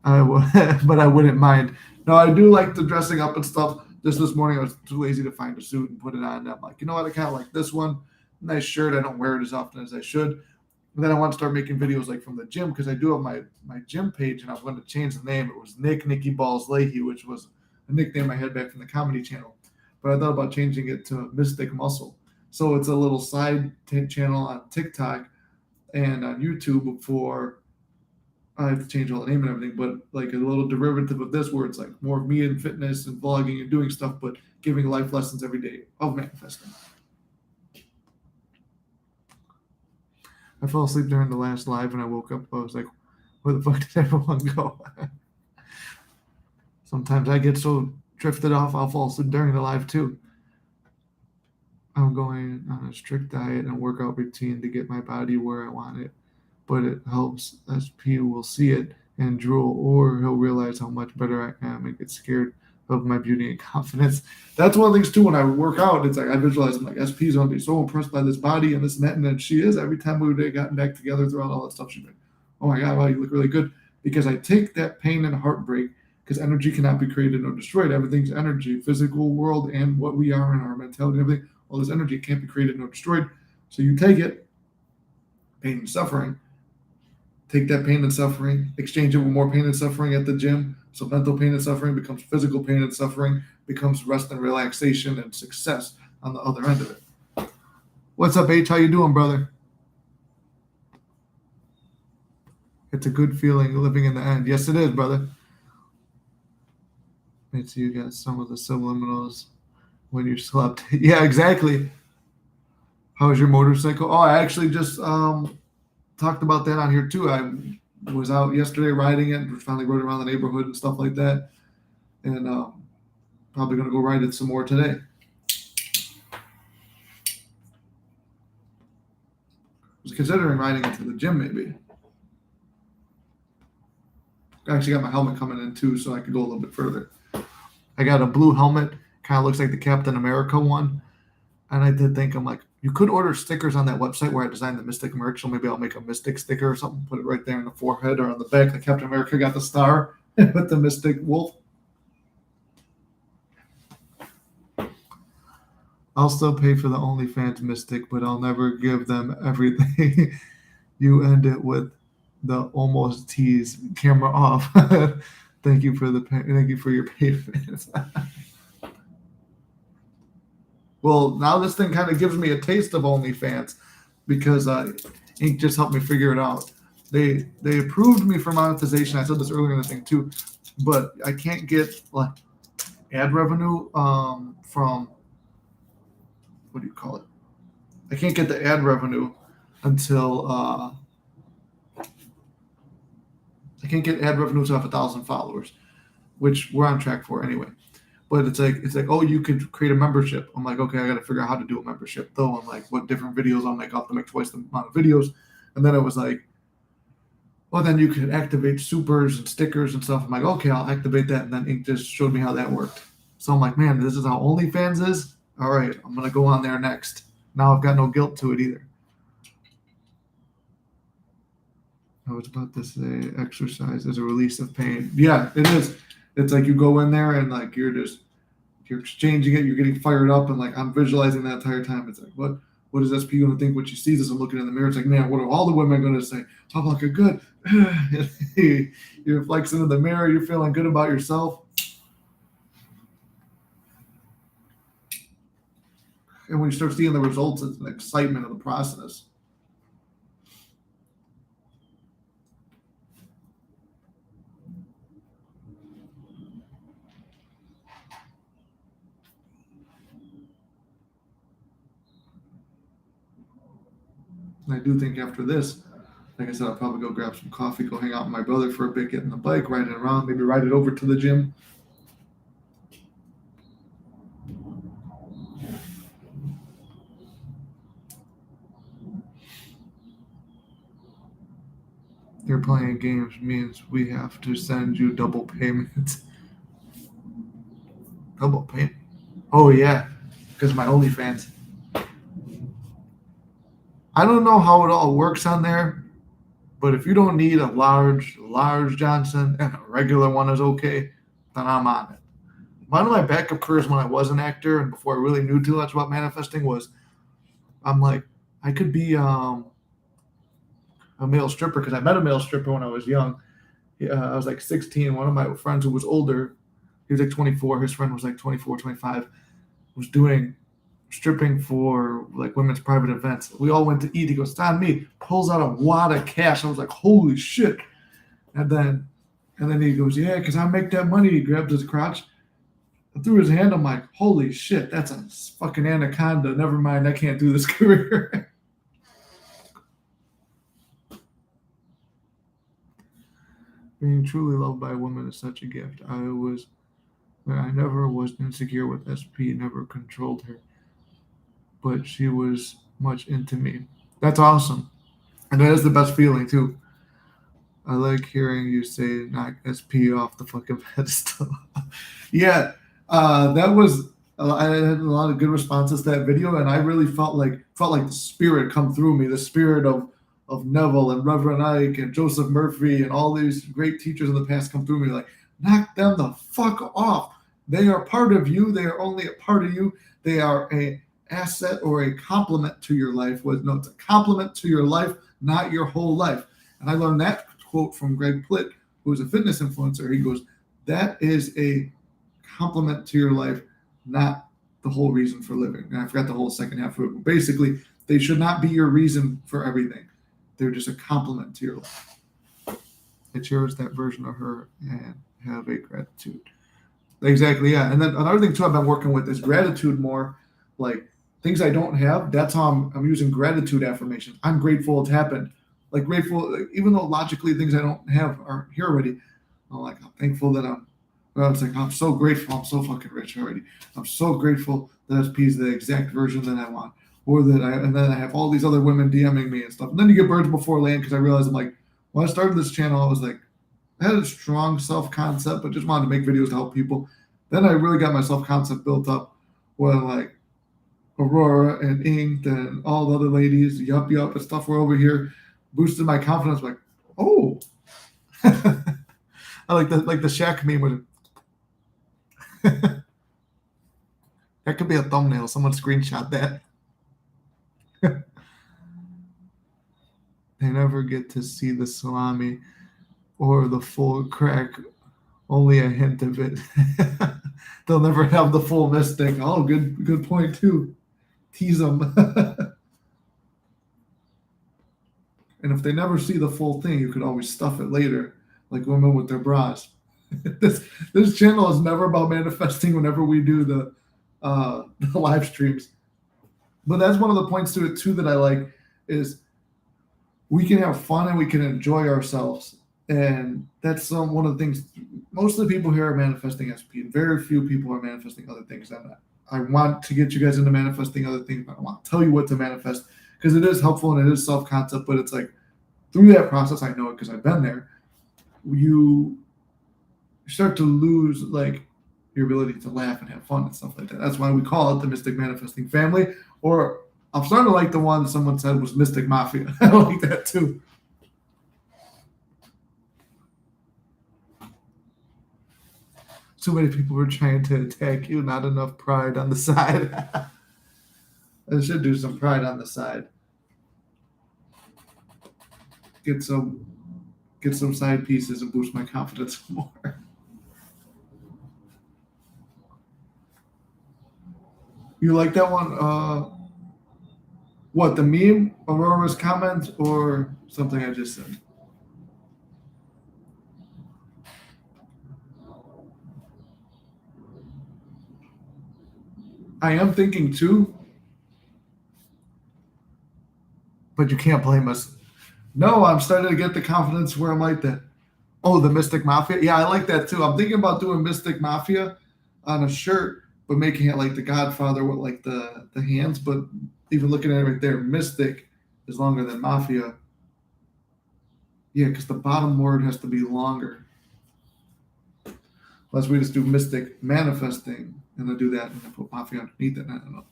but I wouldn't mind. No, I do like the dressing up and stuff. Just this morning, I was too lazy to find a suit and put it on. And I'm like, you know what? I kind of like this one. Nice shirt. I don't wear it as often as I should. And then I want to start making videos like from the gym because I do have my gym page, and I was going to change the name. It was Nicky Balls Leahy, which was a nickname I had back from the comedy channel. But I thought about changing it to Mystic Muscle. So it's a little side channel on TikTok and on YouTube for, I have to change all the name and everything, but like a little derivative of this where it's like more of me and fitness and vlogging and doing stuff, but giving life lessons every day of manifesting. I fell asleep during the last live and I woke up. I was like, where the fuck did everyone go? Sometimes I get so drifted off, I'll fall asleep during the live too. I'm going on a strict diet and workout routine to get my body where I want it, but it helps. SP will see it and drool, or he'll realize how much better I am and get scared of my beauty and confidence. That's one of the things too. When I work out, it's like I visualize, I'm like, SP's gonna be so impressed by this body and this and that, and then she is. Every time we've gotten back together throughout all that stuff, she's like, oh my god, wow, you look really good. Because I take that pain and heartbreak, because energy cannot be created or destroyed. Everything's energy, physical world and what we are and our mentality and everything. All this energy can't be created nor destroyed. So you take it, pain and suffering, take that pain and suffering, exchange it with more pain and suffering at the gym. So mental pain and suffering becomes physical pain and suffering, becomes rest and relaxation and success on the other end of it. What's up, H? How you doing, brother? It's a good feeling living in the end. Yes, it is, brother. Wait till you get some of the subliminals when you slept. Yeah, exactly. How was your motorcycle? Oh, I actually just talked about that on here too. I was out yesterday riding it and finally rode around the neighborhood and stuff like that. And probably going to go ride it some more today. I was considering riding it to the gym maybe. I actually got my helmet coming in too, so I could go a little bit further. I got a blue helmet, kind of looks like the Captain America one. And I did think, I'm like, you could order stickers on that website where I designed the Mystic merch. So maybe I'll make a Mystic sticker or something, put it right there in the forehead or on the back. The Captain America got the star with the Mystic wolf. I'll still pay for the OnlyFans Mystic, but I'll never give them everything. You end it with the almost tease camera off. Thank you for your patience. Well, now this thing kind of gives me a taste of OnlyFans because Ink just helped me figure it out. They approved me for monetization. I said this earlier in the thing too, but I can't get like ad revenue from, what do you call it? I can't get the ad revenue until I can't get ad revenues off 1,000 followers, which we're on track for anyway. But it's like, oh, you could create a membership. I'm like, okay, I got to figure out how to do a membership. Though I'm like, what different videos I'll make? I'll have to make twice the amount of videos. And then it was like, well, then you could activate supers and stickers and stuff. I'm like, okay, I'll activate that. And then Ink just showed me how that worked. So I'm like, man, this is how OnlyFans is? All right, I'm going to go on there next. Now I've got no guilt to it either. I was about to say exercise is a release of pain. Yeah, it is. It's like you go in there and like you're exchanging it, you're getting fired up, and like I'm visualizing that entire time. It's like, what is SP going to think when she sees this and looking in the mirror? It's like, man, what are all the women going to say? Oh, look, you're good. You're flexing in the mirror, you're feeling good about yourself. And when you start seeing the results, it's an excitement of the process. And I do think after this, like I said, I'll probably go grab some coffee, go hang out with my brother for a bit, get in the bike, ride it around, maybe ride it over to the gym. They're playing games means we have to send you double payments. Double payment? Oh, yeah, because my OnlyFans. I don't know how it all works on there, but if you don't need a large Johnson and a regular one is okay, then I'm on it. One of my backup careers when I was an actor and before I really knew too much about manifesting was I'm like, I could be a male stripper because I met a male stripper when I was young. I was like 16. One of my friends who was older, he was like 24. His friend was like 24, 25, was doing stripping for like women's private events. We all went to eat. He goes, it's on me. Pulls out a wad of cash. I was like, holy shit. And then he goes, yeah, because I make that money. He grabs his crotch and threw his hand. I'm like, holy shit, that's a fucking anaconda. Never mind, I can't do this career. Being truly loved by a woman is such a gift. I never was insecure with SP, never controlled her, but she was much into me. That's awesome. And that is the best feeling too. I like hearing you say knock SP off the fucking pedestal. Yeah, that was I had a lot of good responses to that video, and I really felt like the spirit come through me, the spirit of Neville and Reverend Ike and Joseph Murphy and all these great teachers in the past come through me like, knock them the fuck off. They are part of you. They are only a part of you. They are a asset or a complement to your life. It's a complement to your life, not your whole life. And I learned that quote from Greg Plitt, who is a fitness influencer. He goes, that is a complement to your life, not the whole reason for living. And I forgot the whole second half of it. But basically, they should not be your reason for everything. They're just a complement to your life. I cherish that version of her and have a gratitude. Exactly, yeah. And then another thing too I've been working with is gratitude more. Like things I don't have, that's how I'm using gratitude affirmations. I'm grateful it's happened. Like grateful, even though logically things I don't have are here already. I'm thankful that I'm so grateful. I'm so fucking rich already. I'm so grateful that SP is the exact version that I want. And then I have all these other women DMing me and stuff. And then you get birds before land because I realized when I started this channel, I was like, I had a strong self-concept, but just wanted to make videos to help people. Then I really got my self-concept built up when like Aurora and Inked and all the other ladies, Yup and stuff were over here, boosted my confidence. Like, oh, I like the Shaq meme with it. That could be a thumbnail. Someone screenshot that. They never get to see the salami or the full crack, only a hint of it. They'll never have the full mystic. Oh, good point too. Tease them. And if they never see the full thing, you could always stuff it later, like women with their bras. This channel is never about manifesting whenever we do the live streams. But that's one of the points to it too that I like is we can have fun and we can enjoy ourselves. And that's one of the things. Most of the people here are manifesting SP, and very few people are manifesting other things. And I want to get you guys into manifesting other things, but I want to tell you what to manifest because it is helpful and it is self-concept. But it's like through that process, I know it because I've been there. You start to lose like your ability to laugh and have fun and stuff like that. That's why we call it the Mystic Manifesting Family. Or I'm starting to like the one someone said was Mystic Mafia. I like that too. Too many people were trying to attack you, not enough pride on the side. I should do some pride on the side. Get some side pieces and boost my confidence more. You like that one? What, the meme, Aurora's comment, or something I just said? I am thinking too, but you can't blame us. No, I'm starting to get the confidence where I'm like that. Oh, the Mystic Mafia. Yeah, I like that too. I'm thinking about doing Mystic Mafia on a shirt, but making it like the Godfather with like the hands. But even looking at it right there, Mystic is longer than Mafia. Yeah, because the bottom word has to be longer. Unless we just do Mystic Manifesting and then do that and then put Mafia underneath it. I don't know.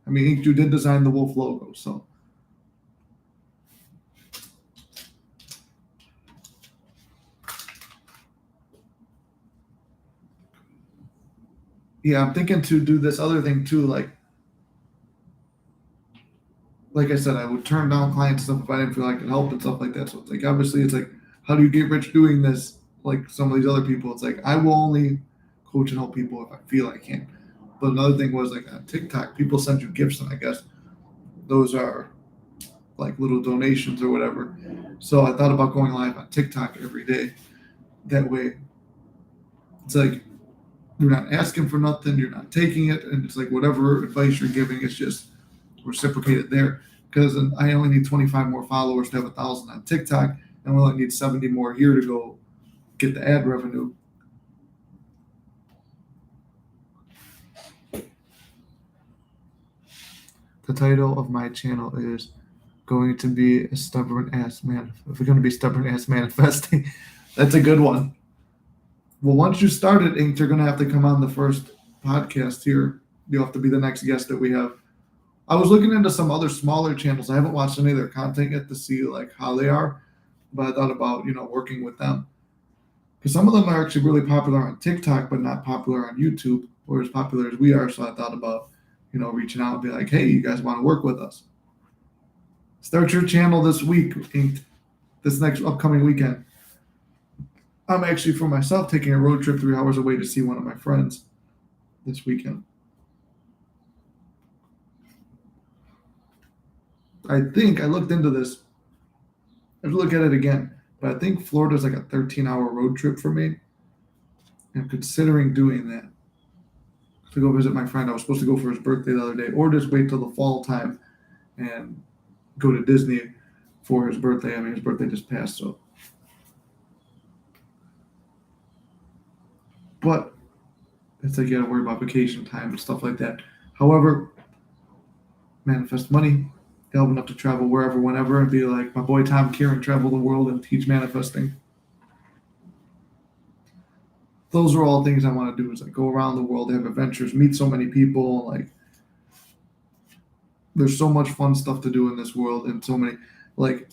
I mean, you did design the wolf logo, so. Yeah, I'm thinking to do this other thing too, like I said, I would turn down clients and stuff if I didn't feel I could help and stuff like that. So it's like obviously it's like, how do you get rich doing this? Like some of these other people, it's like I will only coach and help people if I feel I can. But another thing was like on TikTok, people send you gifts, and I guess those are like little donations or whatever. So I thought about going live on TikTok every day. That way, it's like you're not asking for nothing, you're not taking it, and it's like whatever advice you're giving is just reciprocated there. Because I only need 25 more followers to have 1,000 on TikTok, and we only need 70 more here to go get the ad revenue. The title of my channel is going to be a stubborn ass man. If we're going to be stubborn ass manifesting, that's a good one. Well, once you start it, Ink, you're going to have to come on the first podcast here. You'll have to be the next guest that we have. I was looking into some other smaller channels. I haven't watched any of their content yet to see like how they are, but I thought about working with them because some of them are actually really popular on TikTok, but not popular on YouTube or as popular as we are. So I thought about reaching out and be like, hey, you guys want to work with us? Start your channel this week, Ink, this next upcoming weekend. I'm actually for myself taking a road trip 3 hours away to see one of my friends this weekend. I think I looked into this. I have to look at it again, but I think Florida's like a 13-hour road trip for me. I'm considering doing that to go visit my friend. I was supposed to go for his birthday the other day, or just wait till the fall time and go to Disney for his birthday. I mean, his birthday just passed, so. But it's like you gotta worry about vacation time and stuff like that. However, manifest money, help enough to travel wherever, whenever, and be like my boy Tom Kieran, travel the world and teach manifesting. Those are all things I want to do. Is like go around the world, have adventures, meet so many people. Like there's so much fun stuff to do in this world, and so many like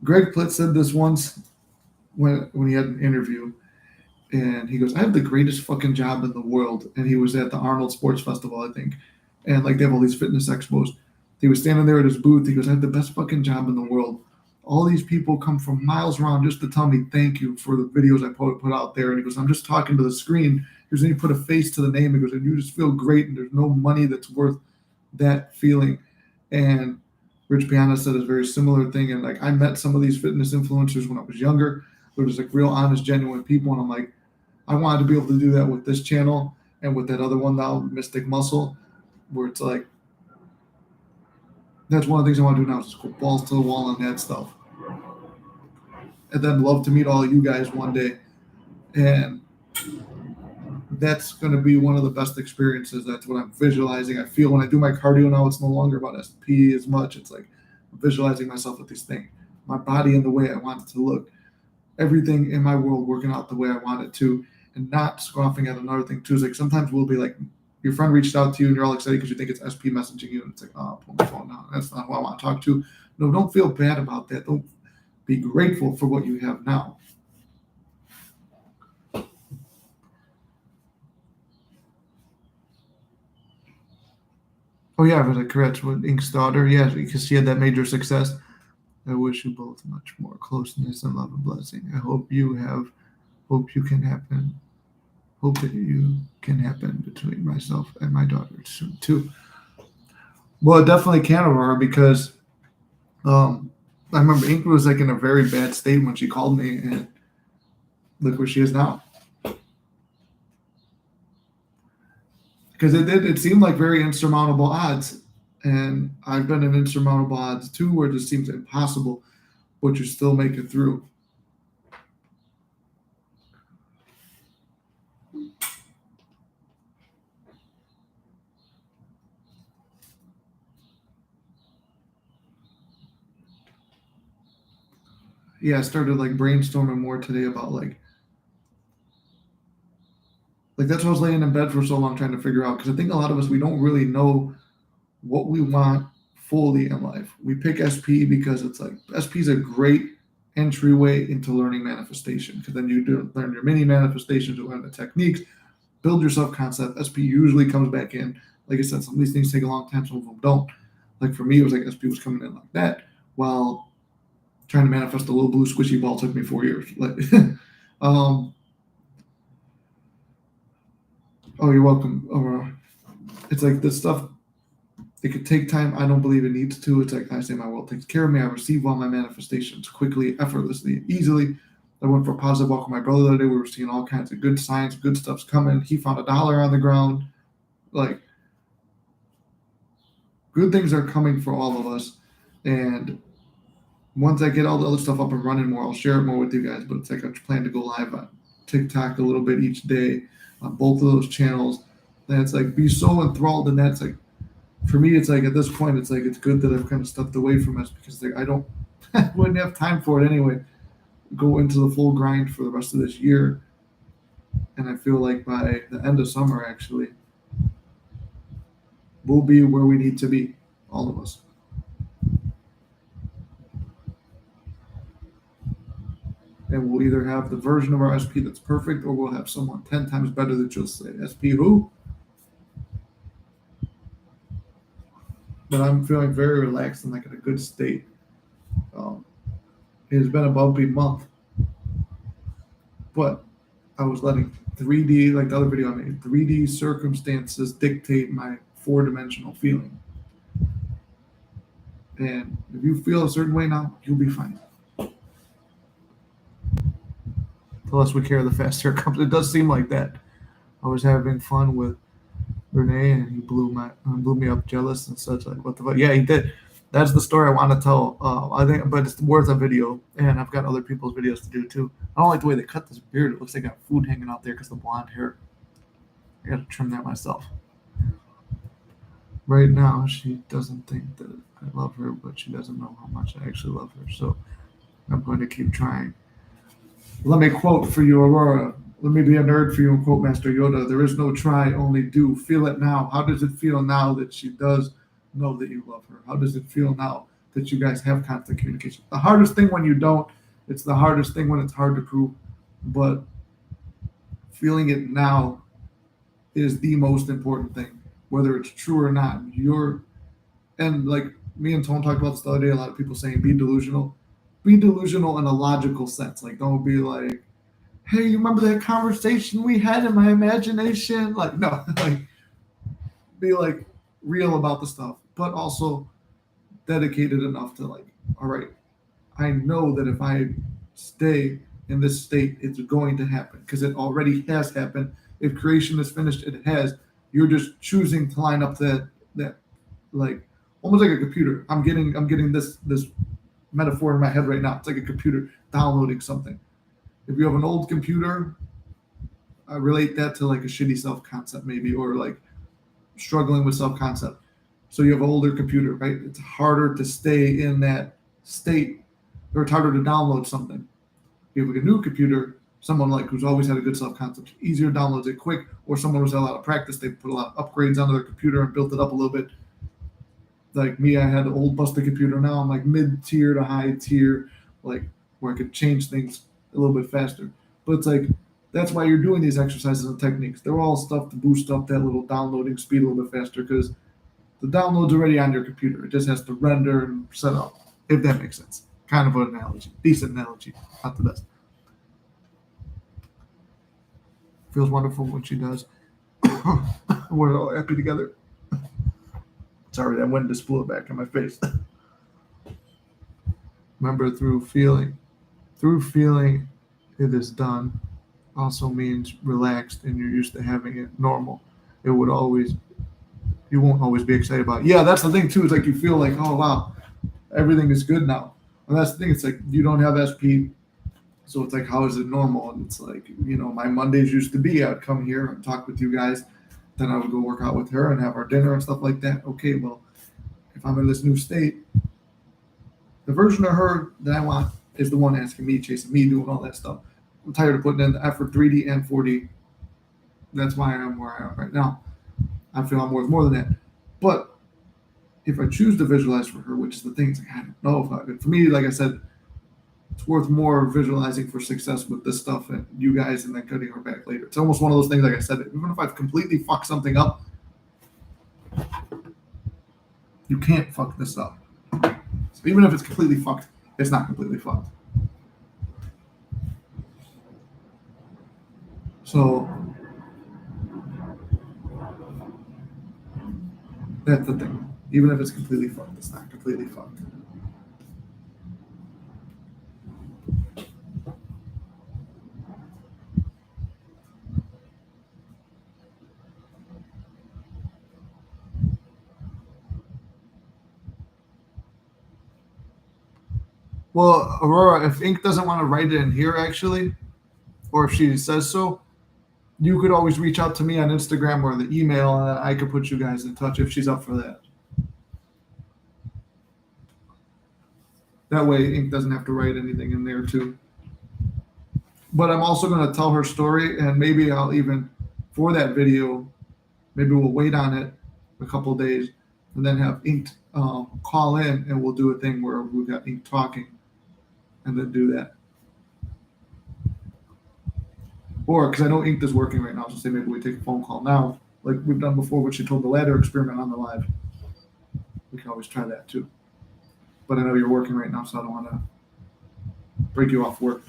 Greg Plitt said this once when he had an interview. And he goes, I have the greatest fucking job in the world. And he was at the Arnold Sports Festival, I think. And like they have all these fitness expos. He was standing there at his booth. He goes, I have the best fucking job in the world. All these people come from miles around just to tell me thank you for the videos I put out there. And he goes, I'm just talking to the screen. He goes, then you put a face to the name. He goes, and you just feel great. And there's no money that's worth that feeling. And Rich Piana said a very similar thing. And like I met some of these fitness influencers when I was younger. They're just like real honest, genuine people. And I'm like, I wanted to be able to do that with this channel and with that other one now, Mystic Muscle, where it's like That's one of the things I want to do now is just go balls to the wall on that stuff. And then love to meet all of you guys one day. And that's going to be one of the best experiences. That's what I'm visualizing. I feel when I do my cardio now, it's no longer about SP as much. It's like I'm visualizing myself with these things, my body in the way I want it to look, everything in my world working out the way I want it to, and not scoffing at another thing too. It's like sometimes we'll be like, your friend reached out to you and you're all excited because you think it's SP messaging you, and it's like, oh, pull my phone down. That's not who I want to talk to. No, don't feel bad about that. Don't be grateful for what you have now. Oh yeah, but correct with Ink's daughter. Yeah, because she had that major success. I wish you both much more closeness and love and blessing. I hope you have. Hope you can happen. Hope that you can happen between myself and my daughter soon too. Well, it definitely can, Aurora, because I remember Ink was like in a very bad state when she called me, and look where she is now. Because it seemed like very insurmountable odds, and I've been in insurmountable odds too, where it just seems impossible, but you still make it through. Yeah, I started like brainstorming more today about like that's what I was laying in bed for so long trying to figure out, because I think a lot of us we don't really know what we want fully in life. We pick SP because it's like SP is a great entryway into learning manifestation, because then you do learn your mini manifestations, you learn the techniques, build your self concept. SP usually comes back in. Like I said, some of these things take a long time, some of them don't. Like for me, it was like SP was coming in like that, while trying to manifest a little blue squishy ball took me 4 years. Like, oh, you're welcome. It's like this stuff. It could take time. I don't believe it needs to. It's like I say, my world takes care of me. I receive all my manifestations quickly, effortlessly, easily. I went for a positive walk with my brother the other day. We were seeing all kinds of good signs, good stuff's coming. He found $1 on the ground. Like, good things are coming for all of us. And once I get all the other stuff up and running more, I'll share it more with you guys. But it's like I plan to go live on TikTok a little bit each day on both of those channels. And it's like be so enthralled in that. It's like for me, it's like at this point, it's like it's good that I've kind of stepped away from this, because like I don't wouldn't have time for it anyway. Go into the full grind for the rest of this year, and I feel like by the end of summer, actually, we'll be where we need to be, all of us. And we'll either have the version of our SP that's perfect, or we'll have someone 10 times better that just say SP who. But I'm feeling very relaxed and like in a good state. Um, it has been a bumpy month, but I was letting 3D, like the other video I made, 3D circumstances dictate my 4-dimensional feeling. And if you feel a certain way now, you'll be fine. The less we care, the faster it comes. It does seem like that. I was having fun with Renee, and he blew me up, jealous and such. Like, what the fuck? Yeah, he did. That's the story I want to tell. I think, but it's worth a video, and I've got other people's videos to do too. I don't like the way they cut this beard. It looks like I got food hanging out there because the blonde hair. I got to trim that myself. Right now, she doesn't think that I love her, but she doesn't know how much I actually love her. So I'm going to keep trying. Let me quote for you, Aurora. Let me be a nerd for you and quote Master Yoda. There is no try, only do. Feel it now. How does it feel now that she does know that you love her? How does it feel now that you guys have constant communication? The hardest thing when you don't, it's the hardest thing when it's hard to prove. But feeling it now is the most important thing, whether it's true or not. And like me and Tone talked about this the other day, a lot of people saying be delusional. Be delusional in a logical sense. Like, don't be like, hey, you remember that conversation we had in my imagination? Like, no, like, be like real about the stuff, but also dedicated enough to like, all right, I know that if I stay in this state, it's going to happen because it already has happened. If creation is finished, it has. You're just choosing to line up that like almost like a computer. I'm getting this metaphor in my head right now. It's like a computer downloading something. If you have an old computer, I relate that to like a shitty self concept maybe, or like struggling with self concept. So you have an older computer, right? It's harder to stay in that state, or it's harder to download something. If you have like a new computer, someone like who's always had a good self concept, easier downloads it quick, or someone who's had a lot of practice, they put a lot of upgrades onto their computer and built it up a little bit. Like me, I had an old busted computer. Now I'm like mid tier to high tier, like where I could change things a little bit faster. But it's like that's why you're doing these exercises and techniques. They're all stuff to boost up that little downloading speed a little bit faster because the download's already on your computer. It just has to render and set up, if that makes sense. Kind of an analogy. Decent analogy. Not the best. Feels wonderful when she does. We're all happy together. Sorry, that wind just blew it back in my face. Remember, through feeling it is done also means relaxed and you're used to having it normal. You won't always be excited about it. Yeah, that's the thing too. It's like you feel like, oh wow, everything is good now. And that's the thing. It's like you don't have SP, so it's like, how is it normal? And it's like, my Mondays used to be I'd come here and talk with you guys, then I would go work out with her and have our dinner and stuff like that. Okay, well, if I'm in this new state, the version of her that I want is the one asking me, chasing me, doing all that stuff. I'm tired of putting in the effort 3D and 4D. That's why I'm where I am right now. I feel I'm worth more than that. But if I choose to visualize for her, which is the thing, it's like, I don't know if I could. For me, like I said, it's worth more visualizing for success with this stuff and you guys and then cutting her back later. It's almost one of those things, like I said, even if I've completely fucked something up, you can't fuck this up. So even if it's completely fucked, it's not completely fucked. So that's the thing. Even if it's completely fucked, it's not completely fucked. Well, Aurora, if Ink doesn't want to write it in here, actually, or if she says so, you could always reach out to me on Instagram or the email, and I could put you guys in touch if she's up for that. That way, Ink doesn't have to write anything in there, too. But I'm also going to tell her story, and maybe I'll even, for that video, maybe we'll wait on it a couple of days, and then have Ink call in, and we'll do a thing where we've got Ink talking, and then do that. Or, because I know Ink is working right now, so say maybe we take a phone call now, like we've done before when she told the ladder experiment on the live. We can always try that too. But I know you're working right now, so I don't want to break you off work.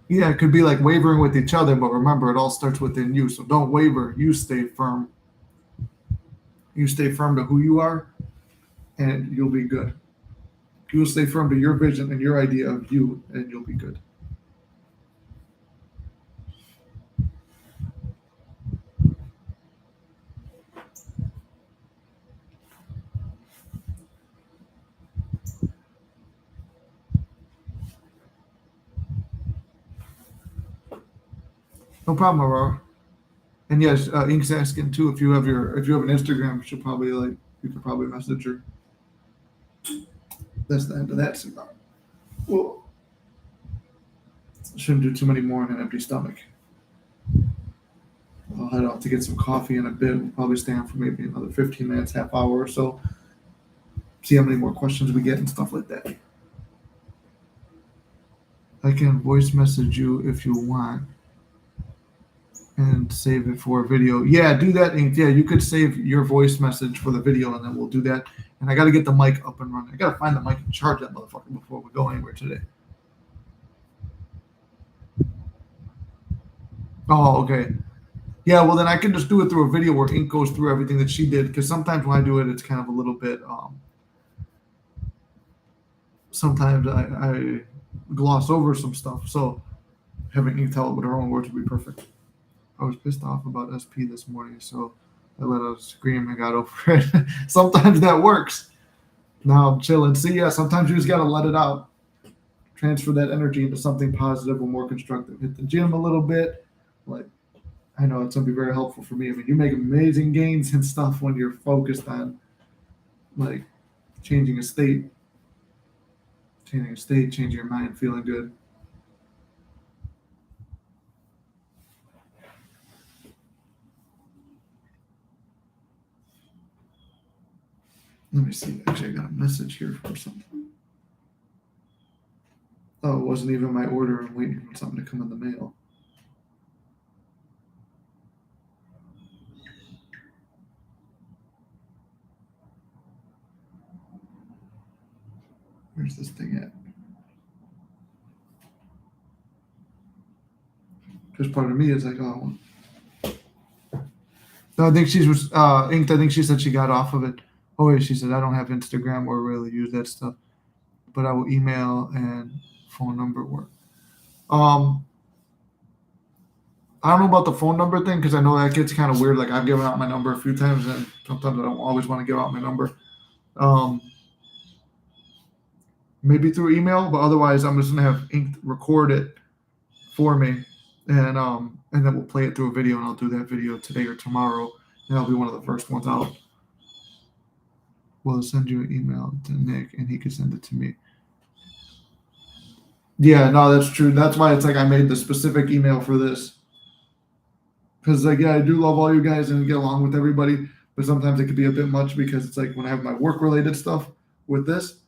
Yeah, it could be like wavering with each other, but remember, it all starts within you. So don't waver. You stay firm. You stay firm to who you are, and you'll be good. You'll stay firm to your vision and your idea of you, and you'll be good. No problem, Aurora. And yes, Ink's asking too if you have an Instagram, she'll probably you could probably message her. That's the end of that cigar. Well, shouldn't do too many more on an empty stomach. I'll head out to get some coffee in a bit. We'll probably stay on for maybe another 15 minutes, half hour or so. See how many more questions we get and stuff like that. I can voice message you if you want and save it for a video. Yeah, do that, Ink. Yeah, you could save your voice message for the video and then we'll do that. And I got to get the mic up and running. I got to find the mic and charge that motherfucker before we go anywhere today. Oh, okay. Yeah, well then I can just do it through a video where Ink goes through everything that she did. Because sometimes when I do it, it's kind of a little bit. Sometimes I gloss over some stuff. So having Ink tell it with her own words would be perfect. I was pissed off about SP this morning, so I let out a scream and got over it. Sometimes that works. Now I'm chilling. See, yeah, sometimes you just gotta let it out. Transfer that energy into something positive or more constructive. Hit the gym a little bit. Like, I know it's gonna be very helpful for me. I mean, you make amazing gains and stuff when you're focused on like changing a state, changing your mind, feeling good. Let me see. Actually, I got a message here for something. Oh, it wasn't even my order. I'm waiting for something to come in the mail. Where's this thing at? Because part of me is like, oh. No, I think she was inked. I think she said she got off of it. Oh wait, she said I don't have Instagram or really use that stuff, but I will email and phone number work. I don't know about the phone number thing because I know that gets kind of weird. Like I've given out my number a few times, and sometimes I don't always want to give out my number. Maybe through email, but otherwise I'm just gonna have Ink record it for me, and then we'll play it through a video, and I'll do that video today or tomorrow, and that'll be one of the first ones out. We'll send you an email to Nick, and he can send it to me. Yeah, no, that's true. That's why it's like I made the specific email for this. Because like yeah, I do love all you guys and get along with everybody, but sometimes it could be a bit much because it's like when I have my work related stuff with this,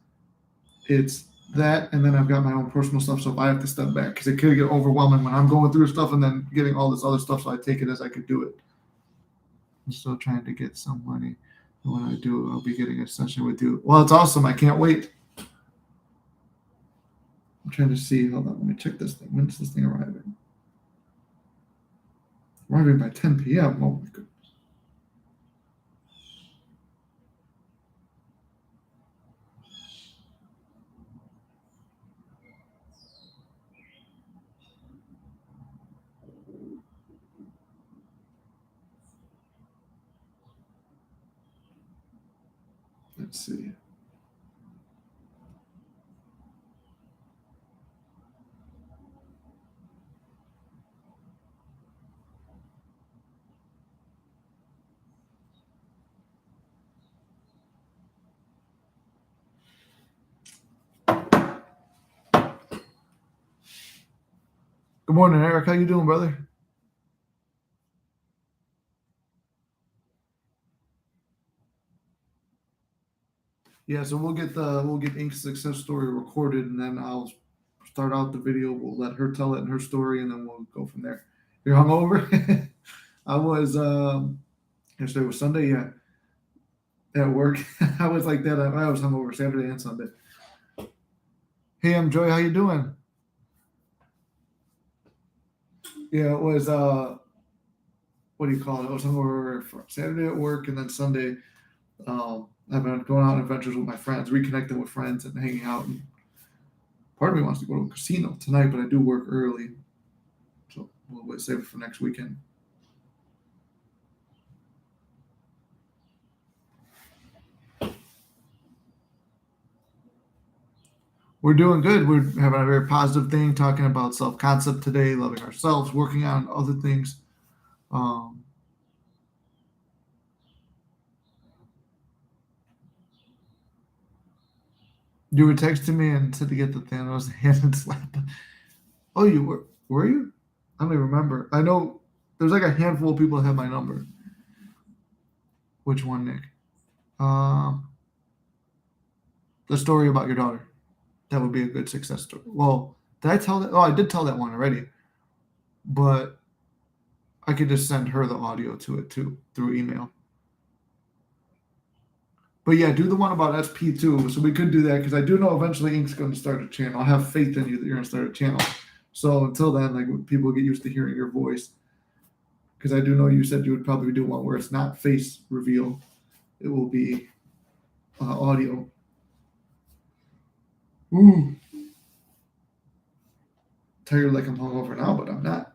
it's that, and then I've got my own personal stuff. So if I have to step back, because it could get overwhelming when I'm going through stuff and then getting all this other stuff. So I take it as I could do it. I'm still trying to get some money. And when I do, I'll be getting a session with you. Well, it's awesome. I can't wait. I'm trying to see. Hold on. Let me check this thing. When's this thing arriving? Arriving by 10 p.m. Oh my goodness. Let's see. Good morning, Eric. How you doing, brother? Yeah, so we'll get Ink's success story recorded, and then I'll start out the video. We'll let her tell it in her story, and then we'll go from there. You're hungover? I was yesterday was Sunday, yeah. At work, I was like that. I was hungover Saturday and Sunday. Hey, I'm Joy. How you doing? Yeah, it was what do you call it? I was hungover for Saturday at work, and then Sunday, I've been going out on adventures with my friends, reconnecting with friends, and hanging out. And part of me wants to go to a casino tonight, but I do work early, so we'll save it for next weekend. We're doing good. We're having a very positive thing, talking about self-concept today, loving ourselves, working on other things. Um, you were texting me and said to get the Thanos hand and slap. Oh, you were you? I don't even remember. I know there's like a handful of people that have my number. Which one, Nick? The story about your daughter. That would be a good success story. Well, did I tell that? Oh, I did tell that one already. But I could just send her the audio to it too through email. But yeah, do the one about SP too. So we could do that because I do know eventually Ink's going to start a channel. I have faith in you that you're going to start a channel. So until then, like people get used to hearing your voice. because I do know you said you would probably do one where it's not face reveal. It will be audio. Ooh. Tired like I'm hungover now, but I'm not.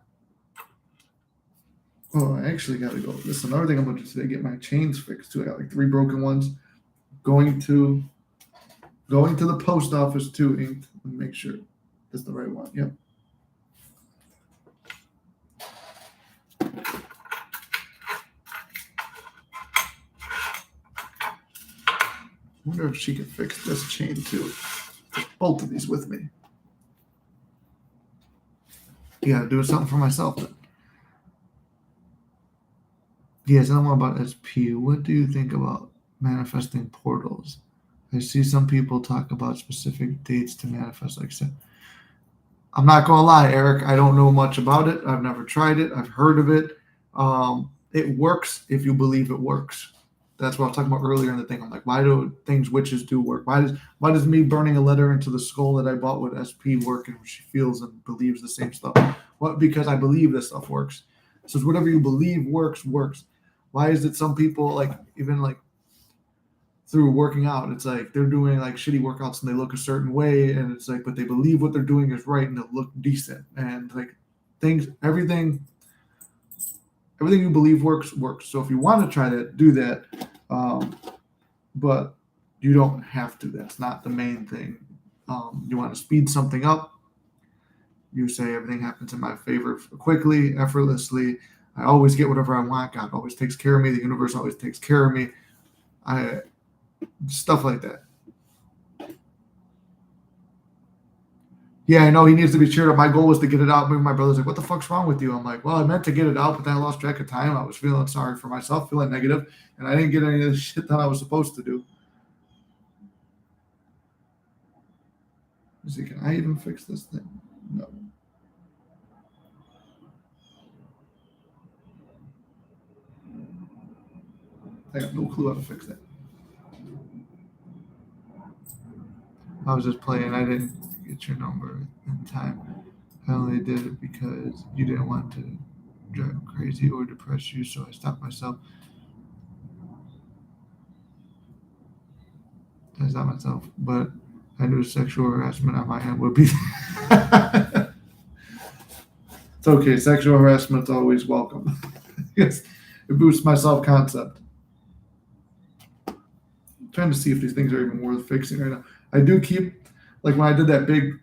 Oh, I actually got to go. This is another thing I'm going to do today. Get my chains fixed too. I got like 3 broken ones. Going to the post office too, inked, and make sure that's the right one. Yep. I wonder if she can fix this chain too. Both of these with me. Yeah, doing something for myself then. Yes, I don't know about SP. What do you think about manifesting portals? I see some people talk about specific dates to manifest. Like I said, I'm not gonna lie, Eric. I don't know much about it. I've never tried it. I've heard of it. It works if you believe it works. That's what I was talking about earlier in the thing. I'm like, why do things witches do work? Why does me burning a letter into the skull that I bought with SP work, and she feels and believes the same stuff? What? Because I believe this stuff works. So it's whatever you believe works. Why is it some people, like, even like through working out, it's like they're doing like shitty workouts and they look a certain way, and it's like, but they believe what they're doing is right and they'll look decent, and like everything you believe works. So if you want to try to do that, but you don't have to. That's not the main thing. You want to speed something up. You say everything happens in my favor quickly, effortlessly. I always get whatever I want. God always takes care of me. The universe always takes care of me. Stuff like that. Yeah, I know he needs to be cheered up. My goal was to get it out. Maybe my brother's like, what the fuck's wrong with you? I'm like, well, I meant to get it out, but then I lost track of time. I was feeling sorry for myself, feeling negative, and I didn't get any of the shit that I was supposed to do. Let's see, can I even fix this thing? No. I got no clue how to fix that. I was just playing. I didn't get your number in time. I only did it because you didn't want to drive crazy or depress you, so I stopped myself. But I knew sexual harassment on my end would be. It's okay. Sexual harassment's always welcome. Yes, it boosts my self-concept. I'm trying to see if these things are even worth fixing right now. I do keep, like when I did that big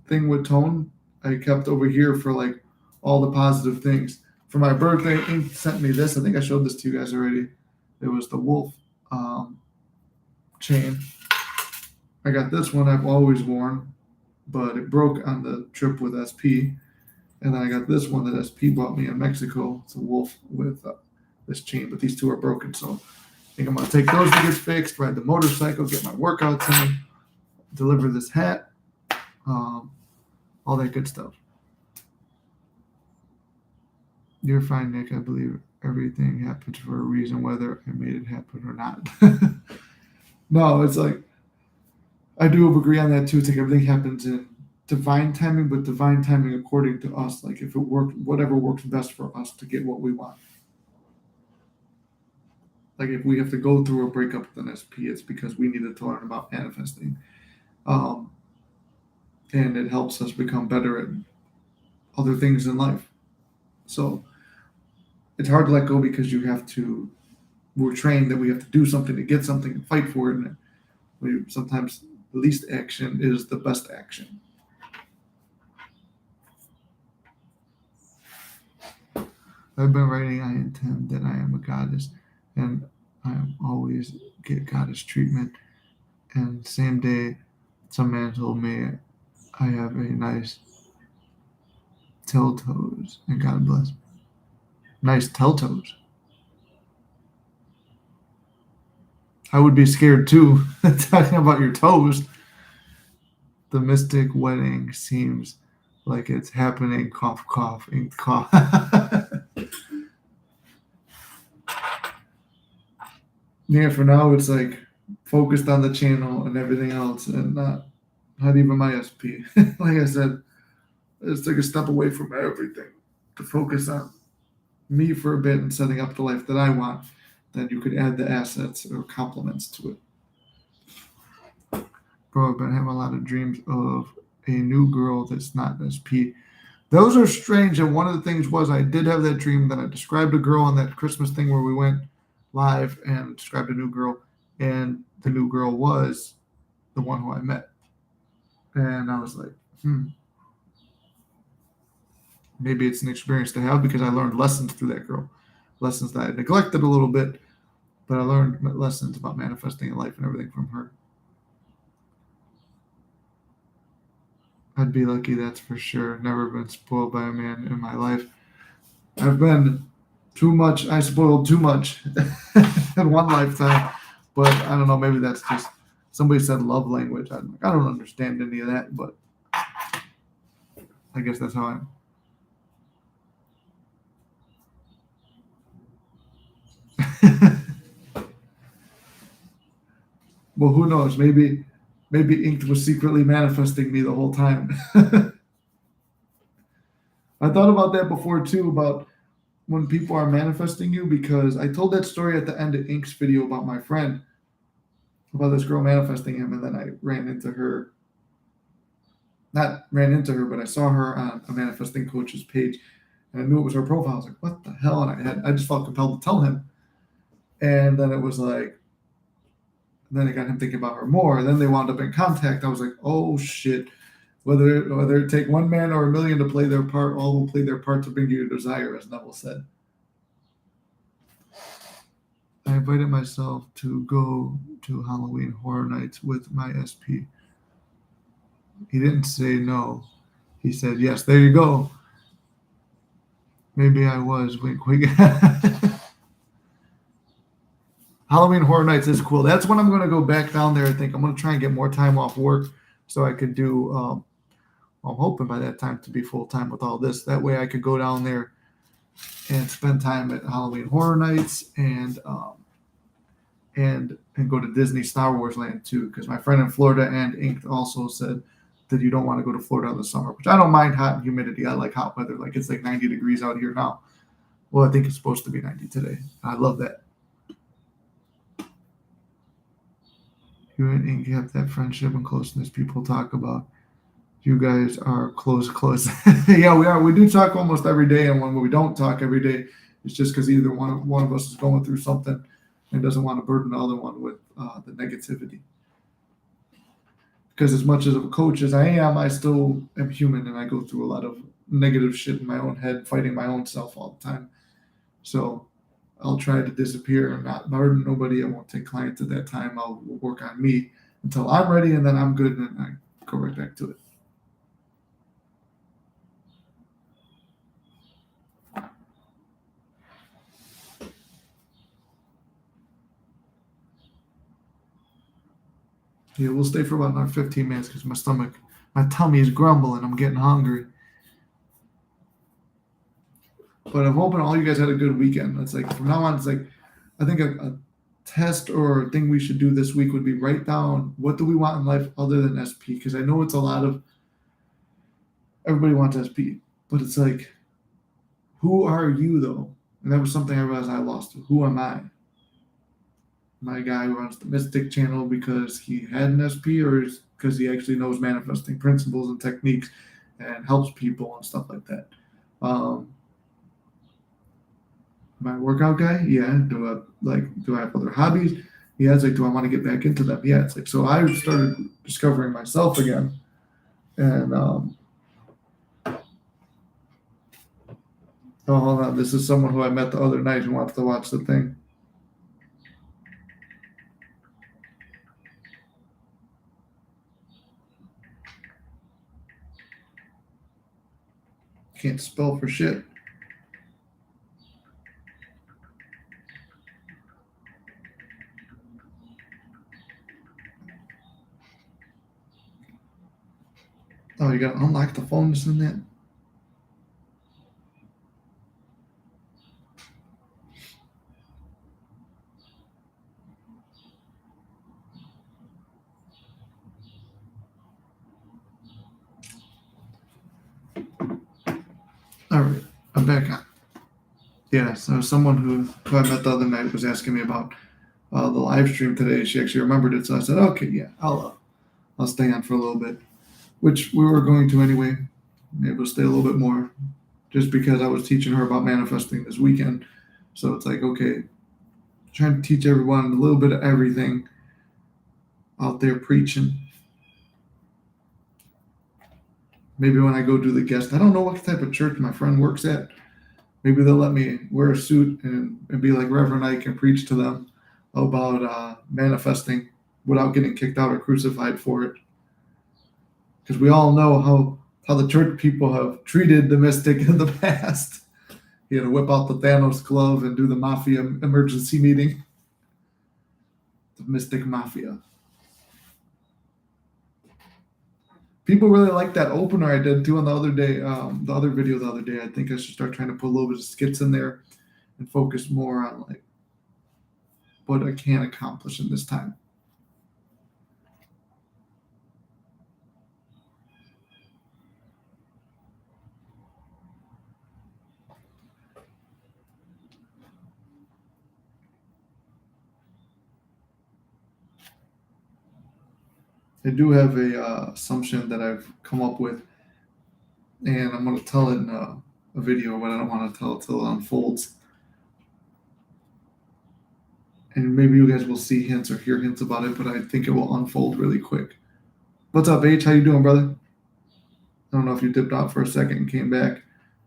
thing with Tone, I kept over here for like all the positive things. For my birthday, Ink sent me this. I think I showed this to you guys already. It was the wolf chain. I got this one I've always worn, but it broke on the trip with SP. And then I got this one that SP bought me in Mexico. It's a wolf with this chain, but these two are broken. So I think I'm going to take those to get fixed, ride the motorcycle, get my workouts in, deliver this hat, all that good stuff. You're fine, Nick. I believe everything happens for a reason, whether I made it happen or not. No, it's like, I do agree on that too. It's like everything happens in divine timing, but divine timing according to us. Like if it worked, whatever works best for us to get what we want. Like if we have to go through a breakup with an SP, it's because we needed to learn about manifesting. And it helps us become better at other things in life. So it's hard to let go because we're trained that we have to do something to get something and fight for it. And sometimes the least action is the best action. I've been writing, I intend that I am a goddess and I always get goddess treatment. And same day, some man told me I have a nice tell-toes, and God bless. Nice tell-toes. I would be scared too, talking about your toes. The mystic wedding seems like it's happening, cough, cough, ink, cough. Yeah, for now it's like focused on the channel and everything else, and not even my SP. Like I said, it's like a step away from everything to focus on me for a bit and setting up the life that I want, then you could add the assets or complements to it. Bro, I've been having a lot of dreams of a new girl that's not SP. Those are strange. And one of the things was I did have that dream that I described a girl on that Christmas thing where we went live and described a new girl. And the new girl was the one who I met. And I was like, maybe it's an experience to have because I learned lessons through that girl. Lessons that I neglected a little bit, but I learned lessons about manifesting in life and everything from her. I'd be lucky, that's for sure. Never been spoiled by a man in my life. I've been too much. I spoiled too much in one lifetime. But I don't know. Maybe that's just somebody said love language. I don't understand any of that, but I guess that's how I am. Well, who knows? Maybe Inked was secretly manifesting me the whole time. I thought about that before too, about when people are manifesting you, because I told that story at the end of Ink's video about my friend, about this girl manifesting him, and then I ran into her. Not ran into her, but I saw her on a manifesting coach's page, and I knew it was her profile. I was like, "What the hell?" And I just felt compelled to tell him. And then it was like, then it got him thinking about her more. And then they wound up in contact. I was like, "Oh shit!" Whether it take one man or a million to play their part, all will play their part to bring you your desire, as Neville said. I invited myself to go to Halloween Horror Nights with my SP. He didn't say no. He said yes. There you go. Maybe I was. Wink, wink. Halloween Horror Nights is cool. That's when I'm going to go back down there. I think I'm going to try and get more time off work so I could do. I'm hoping by that time to be full time with all this. That way I could go down there and spend time at Halloween Horror Nights and go to Disney Star Wars Land too. Because my friend in Florida and Ink also said that you don't want to go to Florida in the summer, which I don't mind hot and humidity. I like hot weather. Like it's like 90 degrees out here now. Well, I think it's supposed to be 90 today. I love that. You and Ink have that friendship and closeness people talk about. You guys are close. Yeah, we are. We do talk almost every day, and when we don't talk every day, it's just because either one of us is going through something and doesn't want to burden the other one with the negativity. Because as much as of a coach as I am, I still am human, and I go through a lot of negative shit in my own head, fighting my own self all the time. So I'll try to disappear and not burden nobody. I won't take clients at that time. I'll work on me until I'm ready, and then I'm good, and I go right back to it. Yeah, we'll stay for about another 15 minutes because my tummy is grumbling. I'm getting hungry. But I'm hoping all you guys had a good weekend. It's like from now on, it's like I think a test or a thing we should do this week would be write down what do we want in life other than SP, because I know it's a lot of everybody wants SP, but it's like who are you though? And that was something I realized I lost. Who am I? My guy who runs the Mystic channel because he had an SP, or because he actually knows manifesting principles and techniques and helps people and stuff like that. My workout guy, yeah. Do I have other hobbies? Yeah, it's like, do I want to get back into them? Yeah, it's like, so I started discovering myself again. And, oh, hold on. This is someone who I met the other night who wants to watch the thing. Can't spell for shit. Oh, you got to unlock the phone to send that? All right, I'm back on. Yeah, so someone who I met the other night was asking me about the live stream today. She actually remembered it, so I said, "Okay, yeah, I'll stay on for a little bit," which we were going to anyway. Maybe we'll stay a little bit more, just because I was teaching her about manifesting this weekend. So it's like, okay, trying to teach everyone a little bit of everything out there preaching. Maybe when I go do the guest, I don't know what type of church my friend works at. Maybe they'll let me wear a suit and be like Reverend Ike and preach to them about manifesting without getting kicked out or crucified for it. Because we all know how the church people have treated the mystic in the past. He had to whip out the Thanos glove and do the mafia emergency meeting. The mystic mafia. People really like that opener I did too on the other day, the other video the other day. I think I should start trying to put a little bit of skits in there and focus more on like what I can accomplish in this time. I do have a assumption that I've come up with, and I'm going to tell it in a video, but I don't want to tell it till it unfolds. And maybe you guys will see hints or hear hints about it, but I think it will unfold really quick. What's up, H? How you doing, brother? I don't know if you dipped out for a second and came back.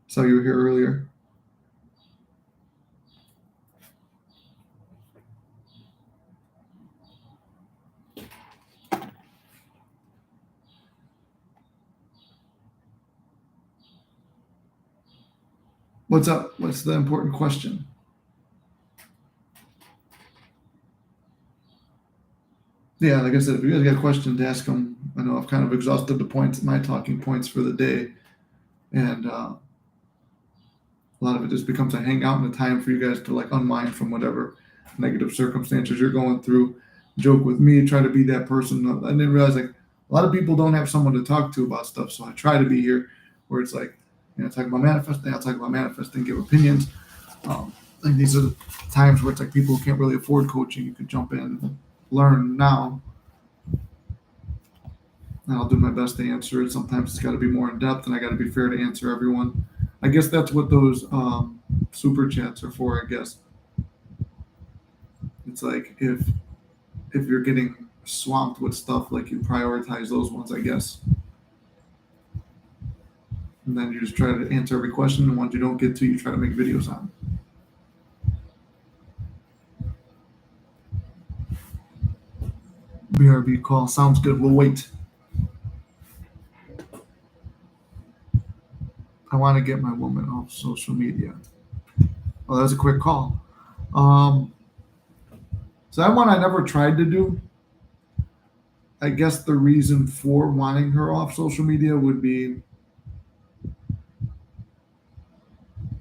Saw you were here earlier. What's up? What's the important question? Yeah, like I said, if you guys got questions, ask them. I know I've kind of exhausted the points, my talking points for the day, and a lot of it just becomes a hangout and a time for you guys to like unwind from whatever negative circumstances you're going through. Joke with me, try to be that person. I didn't realize like a lot of people don't have someone to talk to about stuff, so I try to be here where it's like, talk about manifesting. I'll talk about manifesting, give opinions. And these are the times where it's like people who can't really afford coaching, you could jump in and learn now. And I'll do my best to answer it. Sometimes it's got to be more in depth, and I got to be fair to answer everyone. I guess that's what those super chats are for. I guess it's like if you're getting swamped with stuff, like you prioritize those ones, I guess. And then you just try to answer every question, and ones you don't get to, you try to make videos on. BRB call sounds good. We'll wait. I want to get my woman off social media. Well, that was a quick call. So that one I never tried to do. I guess the reason for wanting her off social media would be,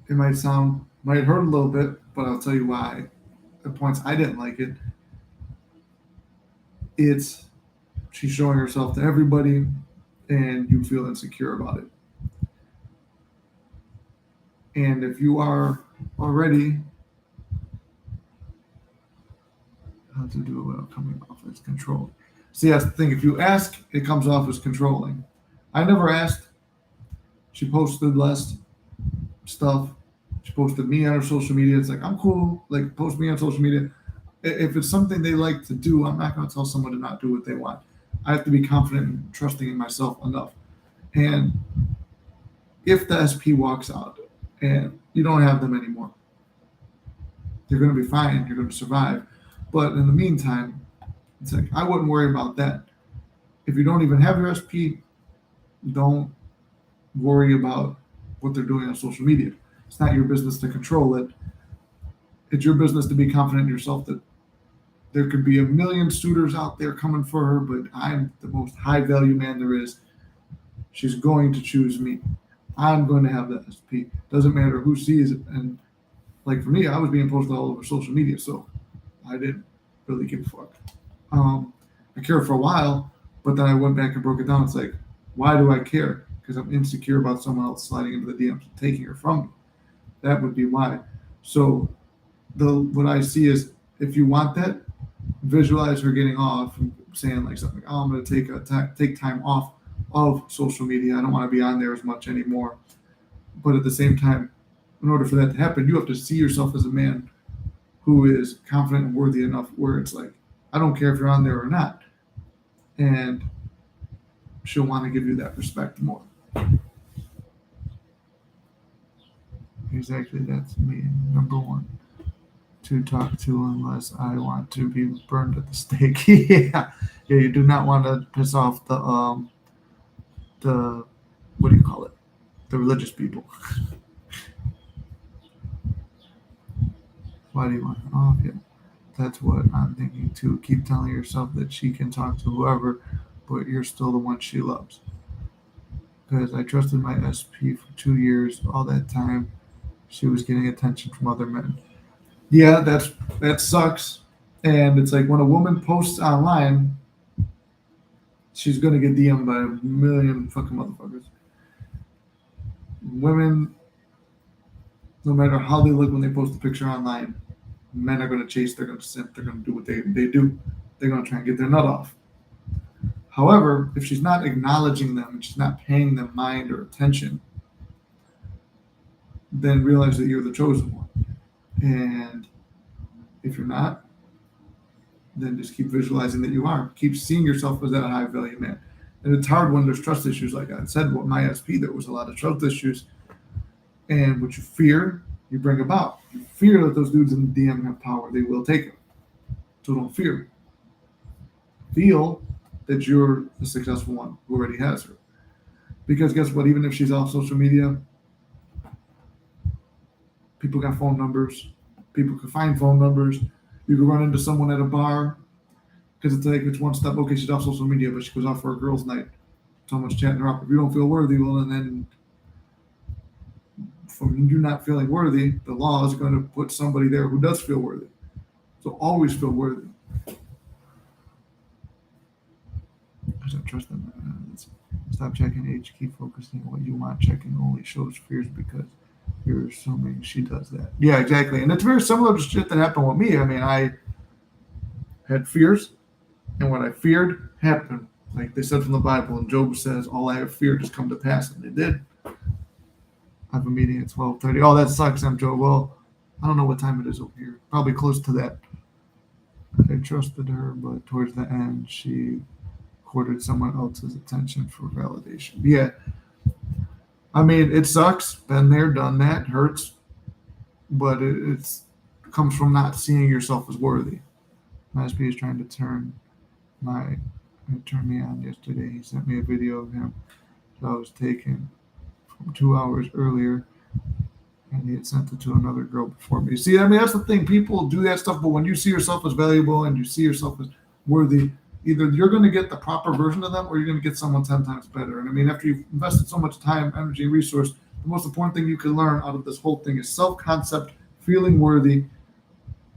it might hurt a little bit, but I'll tell you why. The points I didn't like it. It's she's showing herself to everybody, and you feel insecure about it. And if you are already, how to do it without coming off as control. See, that's the thing. If you ask, it comes off as controlling. I never asked. She posted less stuff. She posted me on her social media. It's like, I'm cool. Like, post me on social media. If it's something they like to do, I'm not going to tell someone to not do what they want. I have to be confident and trusting in myself enough. And if the SP walks out and you don't have them anymore, you're going to be fine. You're going to survive. But in the meantime, it's like, I wouldn't worry about that. If you don't even have your SP, don't worry about what they're doing on social media. It's not your business to control it. It's your business to be confident in yourself that there could be a million suitors out there coming for her, but I'm the most high value man there is. She's going to choose me. I'm going to have that SP. Doesn't matter who sees it. And like for me, I was being posted all over social media, so I didn't really give a fuck. I cared for a while, but then I went back and broke it down. It's like, why do I care? Because I'm insecure about someone else sliding into the DMs and taking her from me. That would be why. So what I see is, if you want that, visualize her getting off and saying like something like, "Oh, I'm going to take time off of social media. I don't want to be on there as much anymore." But at the same time, in order for that to happen, you have to see yourself as a man who is confident and worthy enough where it's like, I don't care if you're on there or not. And she'll want to give you that respect more. Exactly, that's me. Number one, to talk to unless I want to be burned at the stake. Yeah, you do not want to piss off the what do you call it? The religious people. Why do you want to off? Yeah, that's what I'm thinking too. Keep telling yourself that she can talk to whoever, but you're still the one she loves. Because I trusted my SP for 2 years. All that time, she was getting attention from other men. Yeah, that sucks. And it's like when a woman posts online, she's gonna get DM'd by a million fucking motherfuckers. Women, no matter how they look when they post a picture online, men are gonna chase. They're gonna simp. They're gonna do what they do. They're gonna try and get their nut off. However, if she's not acknowledging them and she's not paying them mind or attention, then realize that you're the chosen one. And if you're not, then just keep visualizing that you are. Keep seeing yourself as that high value man. And it's hard when there's trust issues. Like I said, with my SP, there was a lot of trust issues. And what you fear, you bring about. You fear that those dudes in the DM have power. They will take it. So don't fear. Feel that you're the successful one who already has her. Because guess what? Even if she's off social media, people got phone numbers. People can find phone numbers. You can run into someone at a bar because it's like it's one step. Okay, she's off social media, but she goes out for a girls' night. Someone's chatting her up. If you don't feel worthy, well, and then from you not feeling worthy, the law is going to put somebody there who does feel worthy. So always feel worthy. I don't trust them. Stop checking age. Keep focusing on what you want. Checking only shows fears because you're assuming she does that. Yeah, exactly. And it's very similar to shit that happened with me. I mean, I had fears, and what I feared happened. Like they said from the Bible, and Job says, all I have feared has come to pass, and they did. I have a meeting at 12:30. Oh, that sucks, I'm Joe. Well, I don't know what time it is over here. Probably close to that. I trusted her, but towards the end, she courted someone else's attention for validation. Yeah. I mean, it sucks. Been there, done that. Hurts. But it comes from not seeing yourself as worthy. My SP is trying to turn me on yesterday. He sent me a video of him that I was taken from 2 hours earlier, and he had sent it to another girl before me. See, I mean, that's the thing. People do that stuff, but when you see yourself as valuable and you see yourself as worthy, either you're going to get the proper version of them or you're going to get someone 10 times better. And I mean, after you've invested so much time, energy, and resource, the most important thing you can learn out of this whole thing is self-concept, feeling worthy,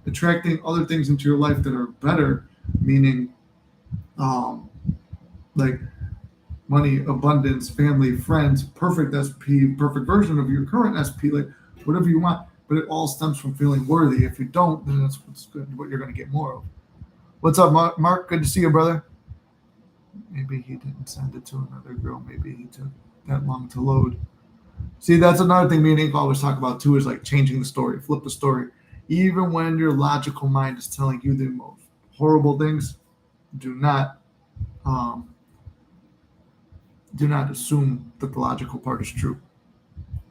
attracting other things into your life that are better, meaning like money, abundance, family, friends, perfect SP, perfect version of your current SP, like whatever you want. But it all stems from feeling worthy. If you don't, then that's what you're going to get more of. What's up, Mark? Good to see you, brother. Maybe he didn't send it to another girl. Maybe he took that long to load. See, that's another thing me and Ink always talk about too, is like changing the story, flip the story. Even when your logical mind is telling you the most horrible things, do not assume that the logical part is true.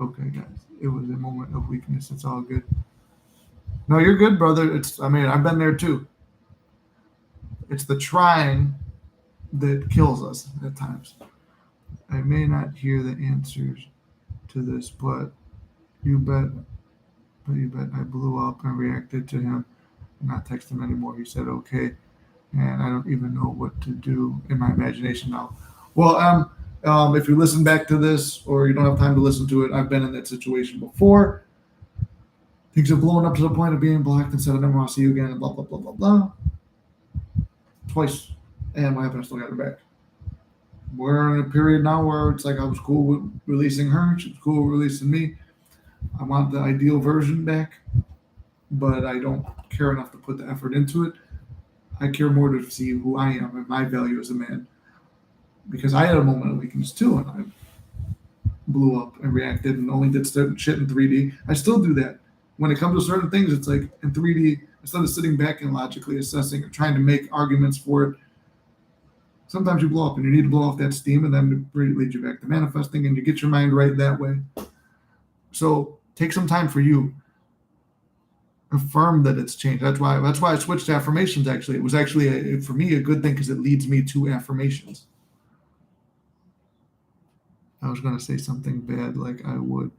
Okay, guys, it was a moment of weakness. It's all good. No, you're good, brother. I've been there too. It's the trying that kills us at times. I may not hear the answers to this, but you bet I blew up and reacted to him and not text him anymore. He said okay, and I don't even know what to do in my imagination now. Well, if you listen back to this or you don't have time to listen to it, I've been in that situation before. Things have blown up to the point of being blocked and said I never want to see you again and blah blah blah blah blah. Twice. And what happened? I still got her back. We're in a period now where it's like I was cool with releasing her. She was cool with releasing me. I want the ideal version back. but I don't care enough to put the effort into it. I care more to see who I am and my value as a man, because I had a moment of weakness too, and I blew up and reacted and only did certain shit in 3D. I still do that. When it comes to certain things, it's like in 3D, instead of sitting back and logically assessing or trying to make arguments for it, sometimes you blow up and you need to blow off that steam, and then it leads you back to manifesting, and you get your mind right that way. So take some time for you. Affirm that it's changed. That's why I switched to affirmations. Actually, it was actually for me a good thing because it leads me to affirmations. I was going to say something bad like I would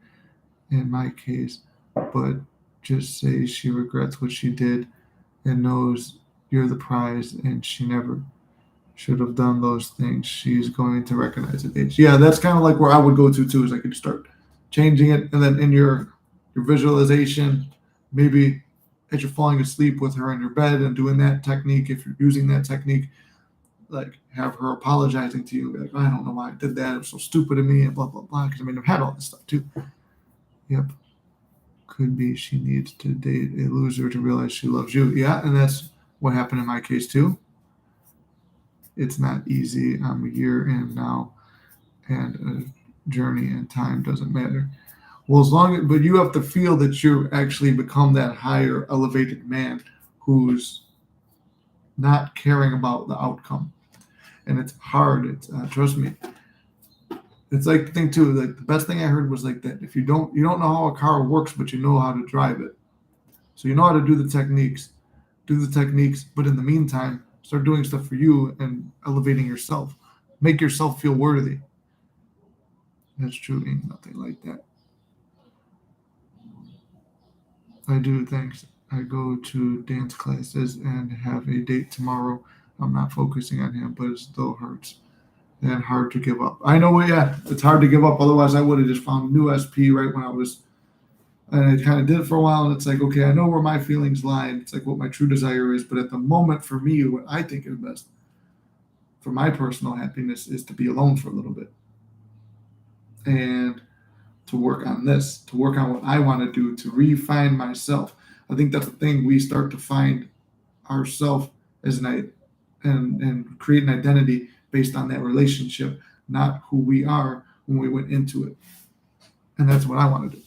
in my case, but just say she regrets what she did and knows you're the prize and she never should have done those things. She's going to recognize it. Yeah, that's kind of like where I would go to too, is I could start changing it, and then in your visualization, maybe as you're falling asleep with her in your bed and doing that technique, if you're using that technique, like have her apologizing to you, be like, I don't know why I did that. It was so stupid of me, and blah blah blah. Because I mean, I've had all this stuff too. Yep, could be she needs to date a loser to realize she loves you. Yeah, and that's what happened in my case too. It's not easy. I'm a year in now, and a journey and time doesn't matter. Well, but you have to feel that you actually become that higher, elevated man who's not caring about the outcome, and it's hard. It's trust me. It's like the thing too. Like the best thing I heard was like that. If you don't know how a car works, but you know how to drive it, so you know how to do the techniques. Do the techniques, but in the meantime, start doing stuff for you and elevating yourself. Make yourself feel worthy. That's true. Ain't nothing like that. I do, thanks. I go to dance classes and have a date tomorrow. I'm not focusing on him, but it still hurts and hard to give up. I know, yeah, it's hard to give up. Otherwise, I would have just found a new SP right when I was, and I kind of did it for a while. And it's like, okay, I know where my feelings lie. It's like what my true desire is. But at the moment, for me, what I think is best for my personal happiness is to be alone for a little bit and to work on this, to work on what I want to do, to refine myself. I think that's the thing. We start to find ourselves as and create an identity based on that relationship, not who we are when we went into it. And that's what I want to do.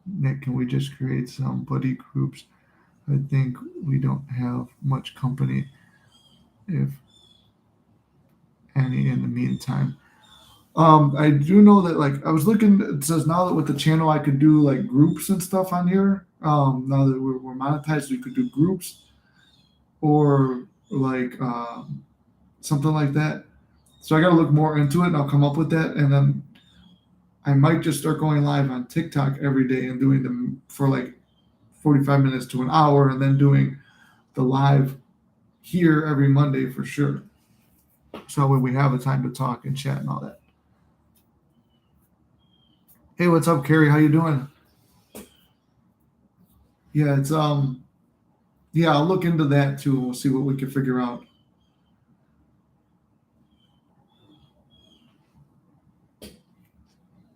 Nick, can we just create some buddy groups? I think we don't have much company, if any, in the meantime. I do know that like I was looking. It says now that with the channel I could do like groups and stuff on here. Now that we're monetized, we could do groups or like something like that. So I got to look more into it, and I'll come up with that, and then I might just start going live on TikTok every day and doing them for like 45 minutes to an hour, and then doing the live here every Monday for sure. So when we have the time to talk and chat and all that. Hey, what's up, Carrie? How you doing? Yeah, it's yeah, I'll look into that too. We'll see what we can figure out.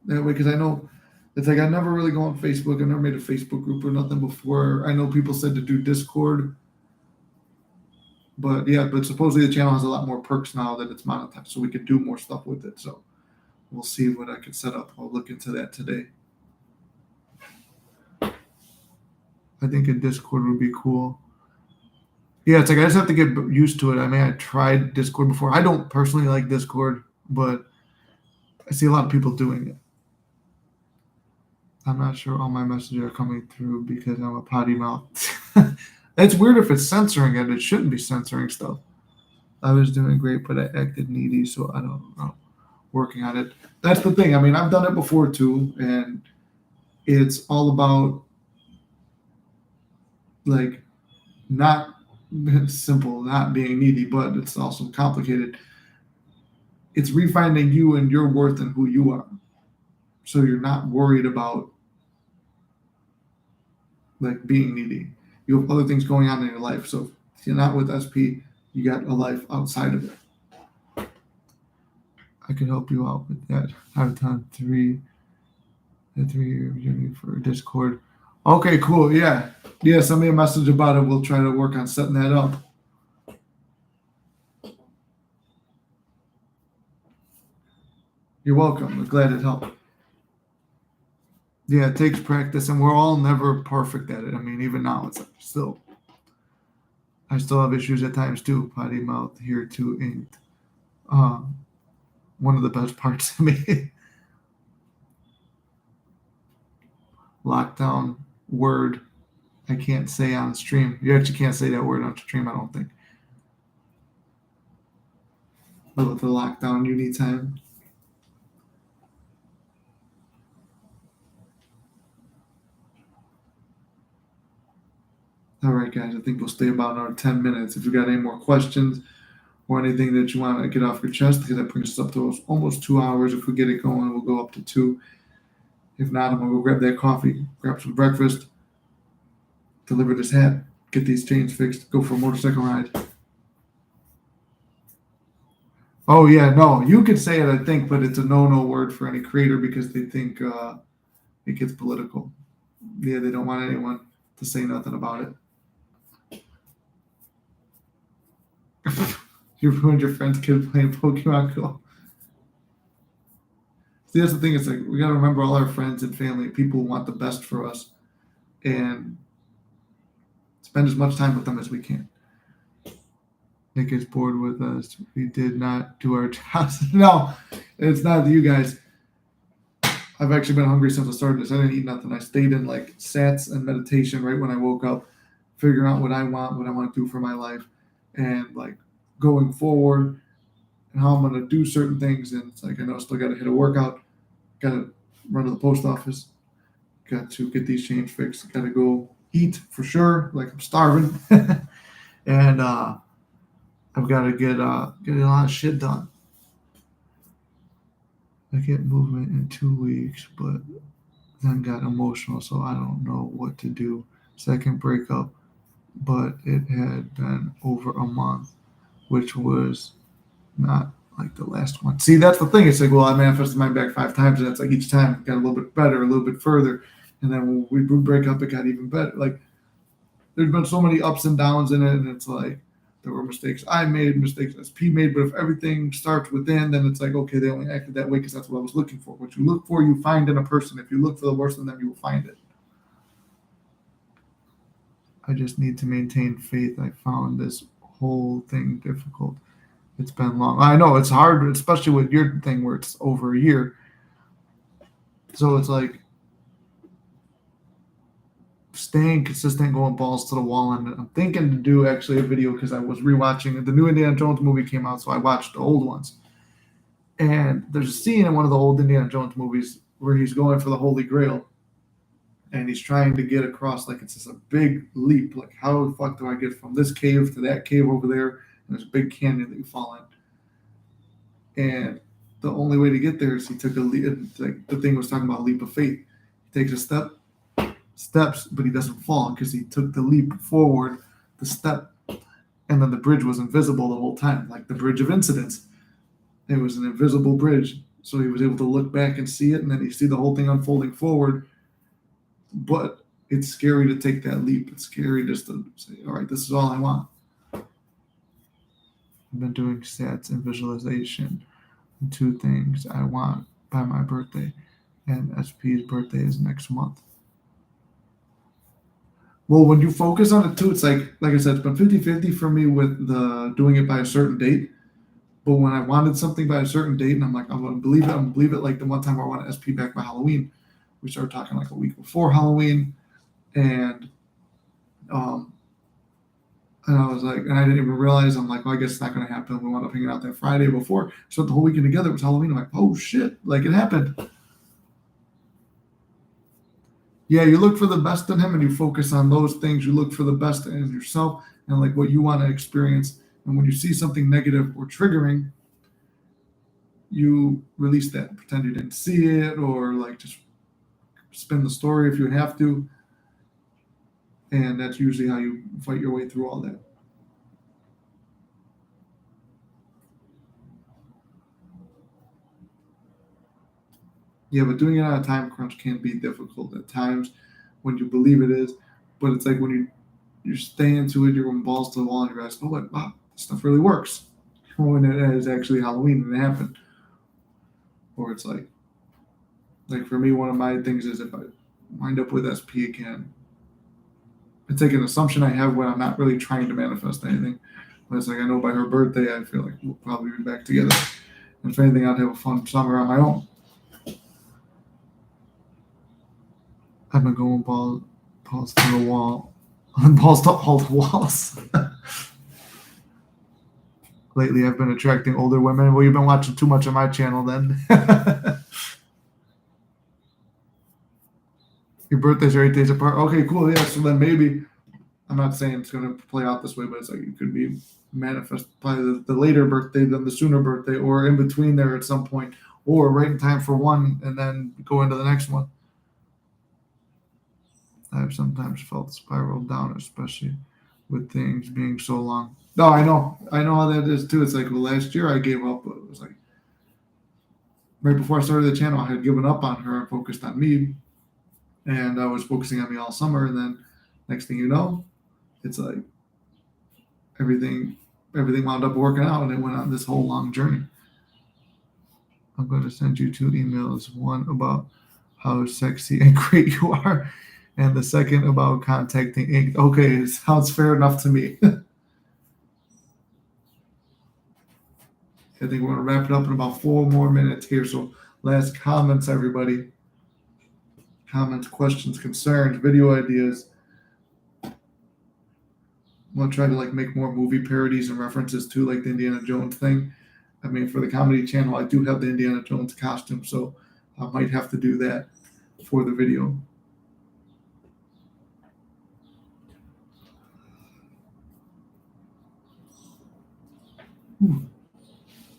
That way, because I know it's like I never really go on Facebook. I never made a Facebook group or nothing before. I know people said to do Discord, but yeah, but supposedly the channel has a lot more perks now that it's monetized, so we could do more stuff with it. So we'll see what I can set up. I'll look into that today. I think a Discord would be cool. Yeah, it's like I just have to get used to it. I mean, I tried Discord before. I don't personally like Discord, but I see a lot of people doing it. I'm not sure all my messages are coming through because I'm a potty mouth. It's weird if it's censoring it. It shouldn't be censoring stuff. I was doing great, but I acted needy, so I don't know. Working on it. That's the thing. I mean, I've done it before too, and it's all about like not simple, not being needy, but it's also complicated. It's refining you and your worth and who you are. So you're not worried about like being needy. You have other things going on in your life. So if you're not with SP, you got a life outside of it. I can help you out with that. I've done the 3-year journey for Discord. Okay, cool. Yeah. Yeah, send me a message about it. We'll try to work on setting that up. You're welcome. I'm glad it helped. Yeah, it takes practice, and we're all never perfect at it. I mean, even now, it's like still, I still have issues at times too. Potty mouth here too ain't one of the best parts of me. Lockdown word I can't say on stream. You actually can't say that word on stream, I don't think. With the lockdown, you need time. All right, guys, I think we'll stay about another 10 minutes. If you got any more questions or anything that you want to get off your chest, because that brings us up to almost 2 hours. If we get it going, we'll go up to two. If not, I'm going to go grab that coffee, grab some breakfast, deliver this hat, get these chains fixed, go for a motorcycle ride. Oh, yeah, no, you could say it, I think, but it's a no word for any creator because they think it gets political. Yeah, they don't want anyone to say nothing about it. You ruined your friend's kid playing Pokemon Go. See, that's the thing. It's like we got to remember all our friends and family, people want the best for us, and spend as much time with them as we can. Nick is bored with us. We did not do our jobs. No, it's not you guys. I've actually been hungry since I started this. I didn't eat nothing. I stayed in like sats and meditation right when I woke up, figuring out what I want to do for my life, and like going forward and how I'm going to do certain things. And it's like I know I still got to hit a workout, got to run to the post office, got to get these chains fixed, got to go eat for sure. Like I'm starving, and I've got to get a lot of shit done. I get movement in 2 weeks, but then got emotional, so I don't know what to do. Second breakup, but it had been over a month, which was not like the last one. See, that's the thing. It's like, well, I manifested mine back 5 times, and it's like each time it got a little bit better, a little bit further, and then when we break up, it got even better. Like there's been so many ups and downs in it, and it's like there were mistakes I made, mistakes SP made, but if everything starts within, then it's like, okay, they only acted that way because that's what I was looking for. What you look for, you find in a person. If you look for the worst in them, you will find it. I just need to maintain faith. I found this whole thing difficult. It's been long. I know it's hard, especially with your thing where it's over a year. So it's like staying consistent, going balls to the wall. And I'm thinking to do actually a video because I was rewatching the new Indiana Jones movie came out, so I watched the old ones. And there's a scene in one of the old Indiana Jones movies where he's going for the Holy Grail, and he's trying to get across like it's just a big leap. Like how the fuck do I get from this cave to that cave over there? And there's a big canyon that you fall in. And the only way to get there is he took a leap. Like the thing was talking about leap of faith. He takes a steps, but he doesn't fall because he took the leap forward, the step, and then the bridge was invisible the whole time, like the bridge of incidents. It was an invisible bridge, so he was able to look back and see it, and then you see the whole thing unfolding forward. But it's scary to take that leap. It's scary just to say, all right, this is all I want. I've been doing sats and visualization. 2 things I want by my birthday, and SP's birthday is next month. Well, when you focus on it too, it's like I said, it's been 50-50 for me with the doing it by a certain date. But when I wanted something by a certain date, and I'm like, I'm gonna believe it. I'm gonna believe it. Like the one time I wanted SP back by Halloween, we started talking like a week before Halloween, and and I was like, and I didn't even realize. I'm like, well, I guess it's not gonna happen. We wound up hanging out that Friday before, so the whole weekend together. It was Halloween. I'm like, oh shit, like it happened. Yeah, you look for the best in him and you focus on those things. You look for the best in yourself and like what you want to experience. And when you see something negative or triggering, you release that, pretend you didn't see it, or like just spin the story if you have to. And that's usually how you fight your way through all that. Yeah, but doing it on a time crunch can be difficult at times. when you believe it is, but it's like when you stay into it, you're going balls to the wall, and you're asking, oh, like, wow, this stuff really works. When it is actually Halloween and it happened. Or it's like for me, one of my things is if I wind up with SP again, it's like an assumption I have when I'm not really trying to manifest anything. But it's like I know by her birthday, I feel like we'll probably be back together. And if anything, I'd have a fun summer on my own. I've been going balls to the wall. Balls to all the walls. Lately, I've been attracting older women. Well, you've been watching too much of my channel then. Your birthdays are 8 days apart. Okay, cool. Yeah, so then maybe, I'm not saying it's going to play out this way, but it's like it could be manifest by the later birthday than the sooner birthday, or in between there at some point, or right in time for one and then go into the next one. I've sometimes felt spiraled down, especially with things being so long. No, I know how that is too. It's like, well, last year I gave up. It was like right before I started the channel, I had given up on her and focused on me, and I was focusing on me all summer. And then next thing you know, it's like everything wound up working out, and it went on this whole long journey. I'm going to send you 2 emails. One about how sexy and great you are, and the second about contacting Ink. Okay, it sounds fair enough to me. I think we're going to wrap it up in about 4 more minutes here. So last comments, everybody. Comments, questions, concerns, video ideas. I'm going to try to make more movie parodies and references to the Indiana Jones thing. I mean, for the comedy channel, I do have the Indiana Jones costume, so I might have to do that for the video.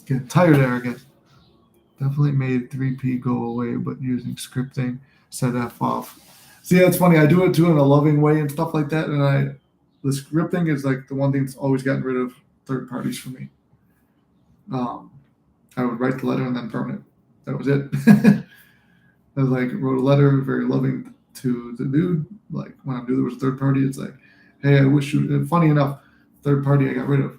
Getting tired there, I guess. Definitely made 3P go away, but using scripting set F off. See, that's funny. I do it too in a loving way and stuff like that. And the scripting is the one thing that's always gotten rid of third parties for me. I would write the letter and then burn it. That was it. I wrote a letter, very loving to the dude. When I knew there was a third party, it's like, hey, I wish you. And funny enough, third party I got rid of.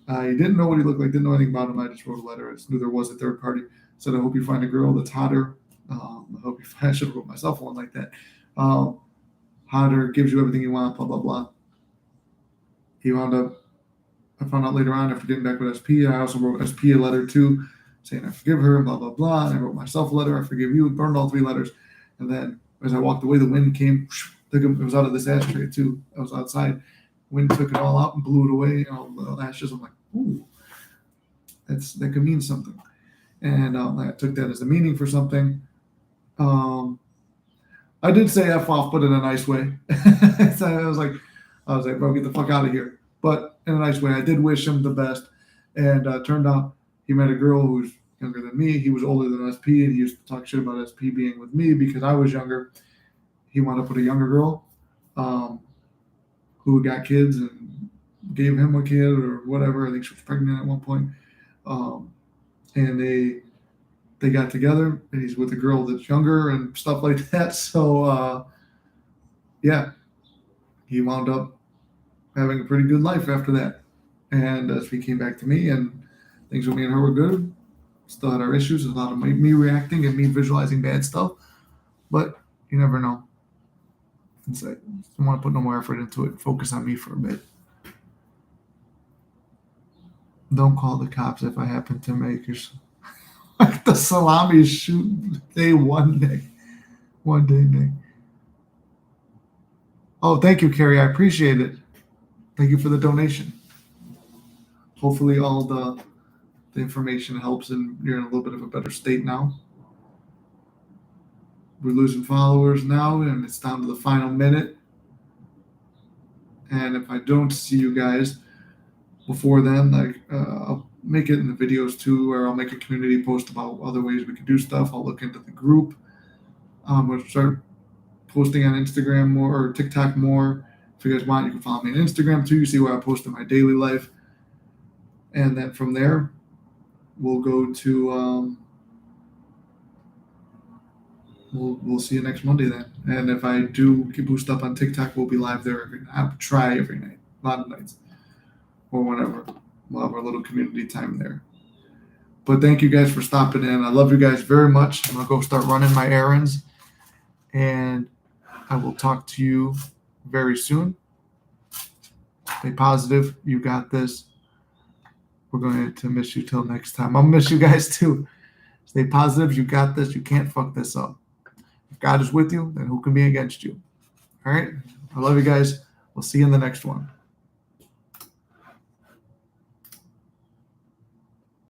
I didn't know what he looked like, didn't know anything about him. I just wrote a letter. I just knew there was a third party. Said, I hope you find a girl that's hotter. I should have wrote myself one like that. Hotter, gives you everything you want, blah, blah, blah. He wound up, I found out later on after getting back with SP, I also wrote SP a letter too, saying I forgive her, blah, blah, blah. And I wrote myself a letter, I forgive you, burned all 3 letters. And then as I walked away, the wind came, it was out of this ashtray too. I was outside. Wind took it all out and blew it away. All the ashes. I'm like, ooh, that could mean something. And I took that as a meaning for something. I did say F off, but in a nice way. So I was like, bro, get the fuck out of here. But in a nice way. I did wish him the best. And turned out he met a girl who's younger than me. He was older than SP, and he used to talk shit about SP being with me because I was younger. He wound up with a younger girl who got kids and gave him a kid or whatever. I think she was pregnant at one point. And they got together, and he's with a girl that's younger and stuff like that. So, yeah, he wound up having a pretty good life after that. And as he came back to me, and things with me and her were good. Still had our issues. There's a lot of me reacting and me visualizing bad stuff. But you never know. It's like, I don't want to put no more effort into it. Focus on me for a bit. Don't call the cops if I happen to make your the salami shoot day one day. Nick. Oh, thank you, Carrie. I appreciate it. Thank you for the donation. Hopefully all the information helps and you're in a little bit of a better state now. We're losing followers now, and it's down to the final minute. And if I don't see you guys before then, I'll make it in the videos too, or I'll make a community post about other ways we can do stuff. I'll look into the group. We'll start posting on Instagram more or TikTok more. If you guys want, you can follow me on Instagram too. You see where I post in my daily life. And then from there, we'll go to we'll see you next Monday then. And if I do get boosted up on TikTok, we'll be live there every night. I'll try every night, a lot of nights, or whenever. We'll have our little community time there. But thank you guys for stopping in. I love you guys very much. I'm gonna go start running my errands, and I will talk to you very soon. Stay positive. You got this. We're going to miss you till next time. I'll miss you guys too. Stay positive. You got this. You can't fuck this up. If God is with you, then who can be against you? All right. I love you guys. We'll see you in the next one.